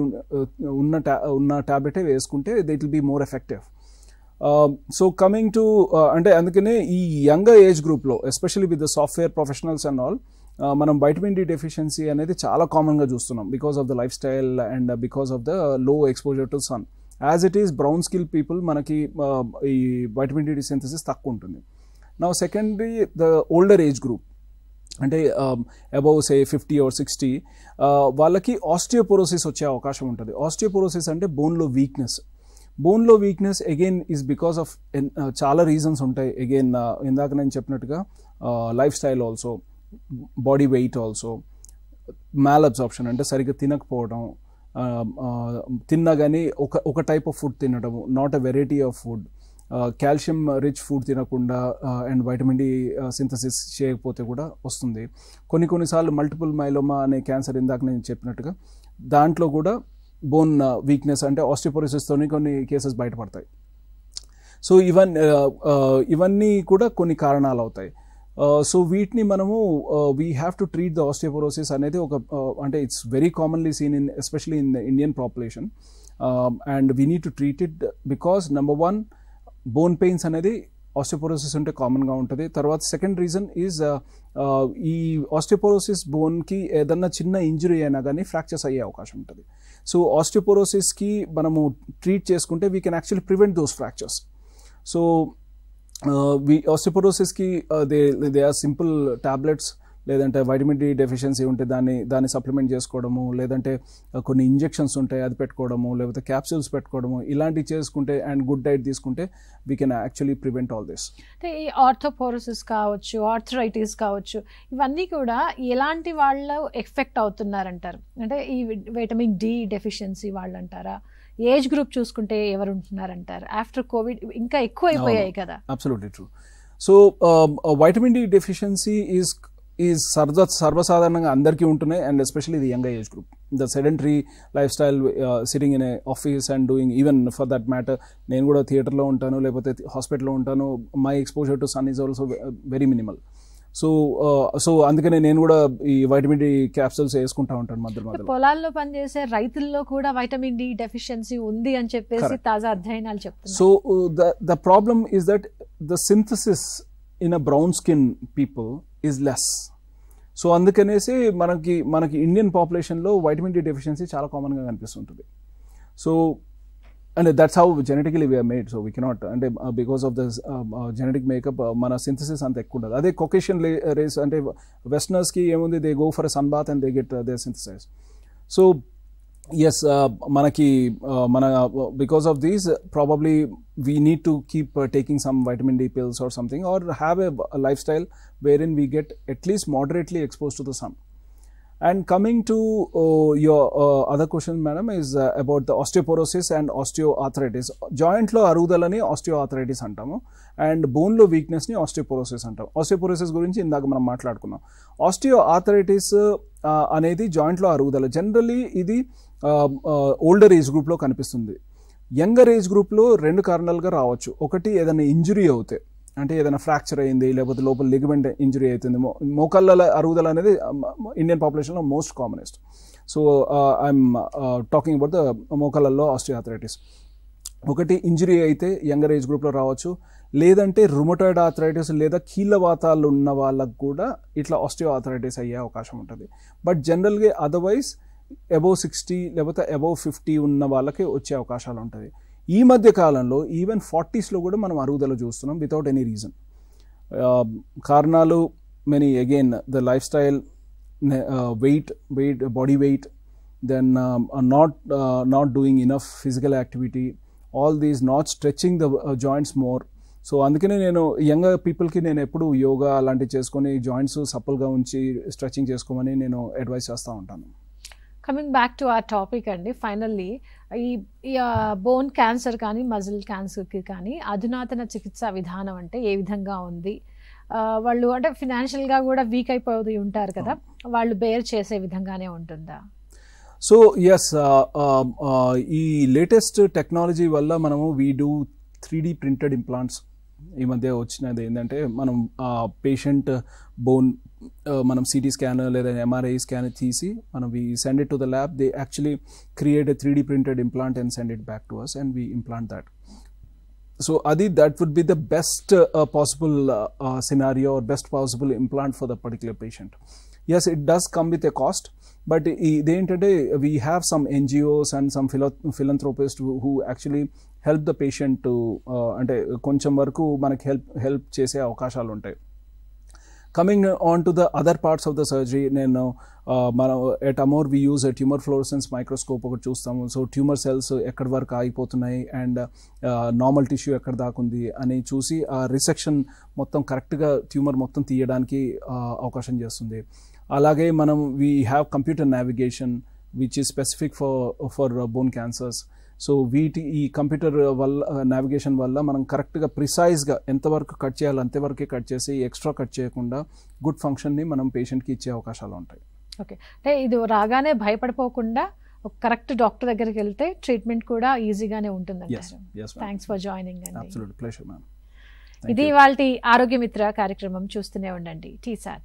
ఉన్న ట్యాబ్లెటే వేసుకుంటే it will be more effective. So coming to అంటే అందుకనే ఈ యంగర్ ఏజ్ గ్రూప్లో especially with the software professionals and all మనం వైటమిన్ డి డెఫిషియన్సీ అనేది చాలా కామన్గా చూస్తున్నాం because of the lifestyle and because of the low exposure to sun. As it is brown skin people మనకి ఈ vitamin D synthesis తక్కువ ఉంటుంది. Now secondary the older age group అంటే above say 50 or 60 వాళ్ళకి osteoporosis వచ్చే అవకాశం ఉంటుంది. Osteoporosis అంటే బోన్లో వీక్నెస్. బోన్లో weakness again is because of చాలా రీజన్స్ ఉంటాయి. అగైన్ ఇందాక నేను చెప్పినట్టుగా lifestyle also, body weight also, malabsorption అంటే సరిగ్గా తినకపోవడం, తిన్నా కానీ ఒక టైప్ ఆఫ్ ఫుడ్ తినడము, not a variety of food, calcium rich food తినకుండా అండ్ వైటమిన్ డి సింథసిస్ చేయకపోతే కూడా వస్తుంది. కొన్నిసార్లు మల్టిపుల్ మైలోమా అనే క్యాన్సర్ ఇందాక నేను చెప్పినట్టుగా దాంట్లో కూడా బోన్ వీక్నెస్ అంటే ఆస్టియోపోరోసిస్తోని కొన్ని కేసెస్ బయటపడతాయి. సో ఇవన్నీ కూడా కొన్ని కారణాలు అవుతాయి. సో వీటిని మనము we have to treat the osteoporosis అనేది ఒక అంటే it's very commonly seen in especially in the Indian population and we need to treat it because number 1 bone pains అనేది ఆస్టియోపోరోసిస్ ఉంటే కామన్గా ఉంటుంది. తర్వాత సెకండ్ రీజన్ ఈజ్ ఈ ఆస్టియోపోరోసిస్ బోన్కి ఏదన్నా చిన్న ఇంజరీ అయినా కానీ ఫ్రాక్చర్స్ అయ్యే అవకాశం ఉంటుంది. సో ఆస్టియోపోరోసిస్కి మనము ట్రీట్ చేసుకుంటే we can actually prevent those fractures. So ఆస్టియోపోరోసిస్కి దే ఆర్ సింపుల్ టాబ్లెట్స్, లేదంటే వైటమిన్ డి డెఫిషియన్సీ ఉంటే దాన్ని సప్లిమెంట్ చేసుకోవడము, లేదంటే కొన్ని ఇంజెక్షన్స్ ఉంటాయి అది పెట్టుకోవడము, లేకపోతే క్యాప్సూల్స్ పెట్టుకోవడము, ఇలాంటివి చేసుకుంటే అండ్ గుడ్ డైట్ తీసుకుంటే we can actually prevent all this. అంటే ఈ ఆర్థోపోరోసిస్ కావచ్చు, ఆర్థరైటిస్ కావచ్చు, ఇవన్నీ కూడా ఎలాంటి వాళ్ళు ఎఫెక్ట్ అవుతున్నారంటారు? అంటే ఈ వైటమిన్ డి డెఫిషియన్సీ వాళ్ళు అంటారా? ఏజ్ గ్రూప్ చూసుకుంటే ఎవరు ఉంటున్నారంటారు? ఆఫ్టర్ కోవిడ్ ఇంకా ఎక్కువ అయిపోయాయి కదా. Absolutely true. So vitamin D deficiency is సర్వసాధారణంగా అందరికీ ఉంటున్నాయి and especially the younger age group. The sedentary lifestyle, sitting in a office and doing even for that matter నేను కూడా థియేటర్లో ఉంటాను లేకపోతే హాస్పిటల్లో ఉంటాను. My exposure to sun is also very minimal. So అందుకనే నేను కూడా ఈ వైటమిన్ డి క్యాప్సూల్స్ వేసుకుంటా ఉంటాను మధ్య. పొలాల్లో పనిచేసే రైతుల్లో కూడా వైటమిన్ డి డెఫిషియన్సీ ఉంది అని చెప్పేసి తాజా అధ్యయనాలు చెప్తున్నాయి. So the problem is that the synthesis in a brown skin people is less. So అందుకనేసి మనకి ఇండియన్ పాపులేషన్లో వైటమిన్ డి డెఫిషియన్సీ చాలా కామన్గా కనిపిస్తుంటుంది. So and that's how genetically we are made, so we cannot, and because of this genetic makeup mana synthesis ante ekku undadu. Ade Caucasian race ante westerners ki emundi, they go for a sun bath and they get their synthesized. So yes, manaki mana because of these probably we need to keep taking some vitamin D pills or something, or have a lifestyle wherein we get at least moderately exposed to the sun. And coming to your other question, madam, is about the osteoporosis and osteoarthritis. Joint lo arugdalani osteoarthritis antamu, and bone lo weakness ni osteoporosis antamu. Osteoporosis gurinchi indaga manam maatladukunnam. Osteoarthritis anedi joint lo arugdala. Generally idi older age group lo kanipistundi. Younger age group lo rendu కారణాలుగా రావచ్చు. ఒకటి ఏదైనా injury అవుతే, అంటే ఏదైనా fracture అయింది లేకపోతే లోపల ligament injury అవుతుంది. మోకాళ్ళ అరుగుదల అనేది ఇండియన్ పాపులేషన్లో most commonest. So I'm talking about the మోకాళ్ళల్లో ఆస్టియోఆర్థరైటిస్. ఒకటి ఇంజరీ అయితే యంగర్ ఏజ్ గ్రూప్లో రావచ్చు, లేదంటే రుమటాయిడ్ ఆర్థరైటిస్ లేదా కీళ్ళవాతాలు ఉన్న వాళ్ళకు కూడా ఇట్లా ఆస్టియోఆర్థరైటిస్ అయ్యే అవకాశం ఉంటుంది. బట్ జనరల్గా అదర్వైజ్ అబౌవ్ 60 లేకపోతే అబౌవ్ 50 ఉన్న వాళ్ళకి వచ్చే అవకాశాలు ఉంటుంది. ఈ మధ్య కాలంలో ఈవెన్ 40s కూడా మనం అరుగుదల చూస్తున్నాం వితౌట్ ఎనీ రీజన్. కారణాలు many, again the lifestyle, weight, body weight, then not doing enough physical activity, all these, not stretching the joints more. So అందుకనే నేను యంగ్ పీపుల్కి నేను ఎప్పుడు యోగా అలాంటివి చేసుకొని జాయింట్స్ సపోల్గా ఉంచి స్ట్రెచింగ్ చేసుకోమని నేను అడ్వైస్ చేస్తూ ఉంటాను. కమింగ్ బ్యాక్ టు ఆ టాపిక్ అండి, ఫైనల్లీ ఈ బోన్ క్యాన్సర్ కానీ మజిల్ క్యాన్సర్కి కానీ అధునాతన చికిత్సా విధానం అంటే ఏ విధంగా ఉంది? వాళ్ళు అంటే ఫినాన్షియల్గా కూడా వీక్ అయిపోయి ఉంటారు కదా, వాళ్ళు బేర్ చేసే విధంగానే ఉంటుందా? సో ఎస్, ఈ లేటెస్ట్ టెక్నాలజీ వల్ల మనము we do 3D printed implants. ఈ మధ్య వచ్చినది ఏంటంటే మనం పేషెంట్ బోన్ మనం సిటీ స్కాన్ లేదా ఎంఆర్ఐ స్కాన్ తీసి మనం we send it to the lab, they actually create a 3D printed implant and send it back to us and we implant that. So that would be the best possible scenario or best possible implant for the particular patient. Yes, it does come with a cost, but we have some NGOs and some philanthropists who actually help the patient to ante koncham varaku manaki help chese avakashalu untayi. Coming on to the other parts of the surgery, నేను at Amor we use a tumor fluorescence microscope ఒకటి చూస్తాము. So tumour cells ఎక్కడి వరకు ఆగిపోతున్నాయి and normal tissue ఎక్కడ దాకుంది అని చూసి ఆ resection మొత్తం కరెక్ట్గా ట్యూమర్ మొత్తం తీయడానికి అవకాశం చేస్తుంది. అలాగే మనం we have computer navigation which is specific for bone cancers. So ఈ కంప్యూటర్ వల్ల నావిగేషన్ వల్ల మనం కరెక్ట్గా ప్రిసైజ్గా ఎంతవరకు కట్ చేయాలి అంతవరకే కట్ చేసి ఎక్స్ట్రా కట్ చేయకుండా గుడ్ ఫంక్షన్ని మనం పేషెంట్కి ఇచ్చే అవకాశాలు ఉంటాయి. ఓకే, అంటే ఇది రాగానే భయపడిపోకుండా ఒక కరెక్ట్ డాక్టర్ దగ్గరికి వెళ్తే ట్రీట్మెంట్ కూడా ఈజీగానే ఉంటుంది. థ్యాంక్స్ ఫర్ జాయినింగ్ అండి. Absolutely pleasure ma'am. ఇది ఇవాల్టి ఆరోగ్య మిత్ర కార్యక్రమం. చూస్తూనే ఉండండి TSAT.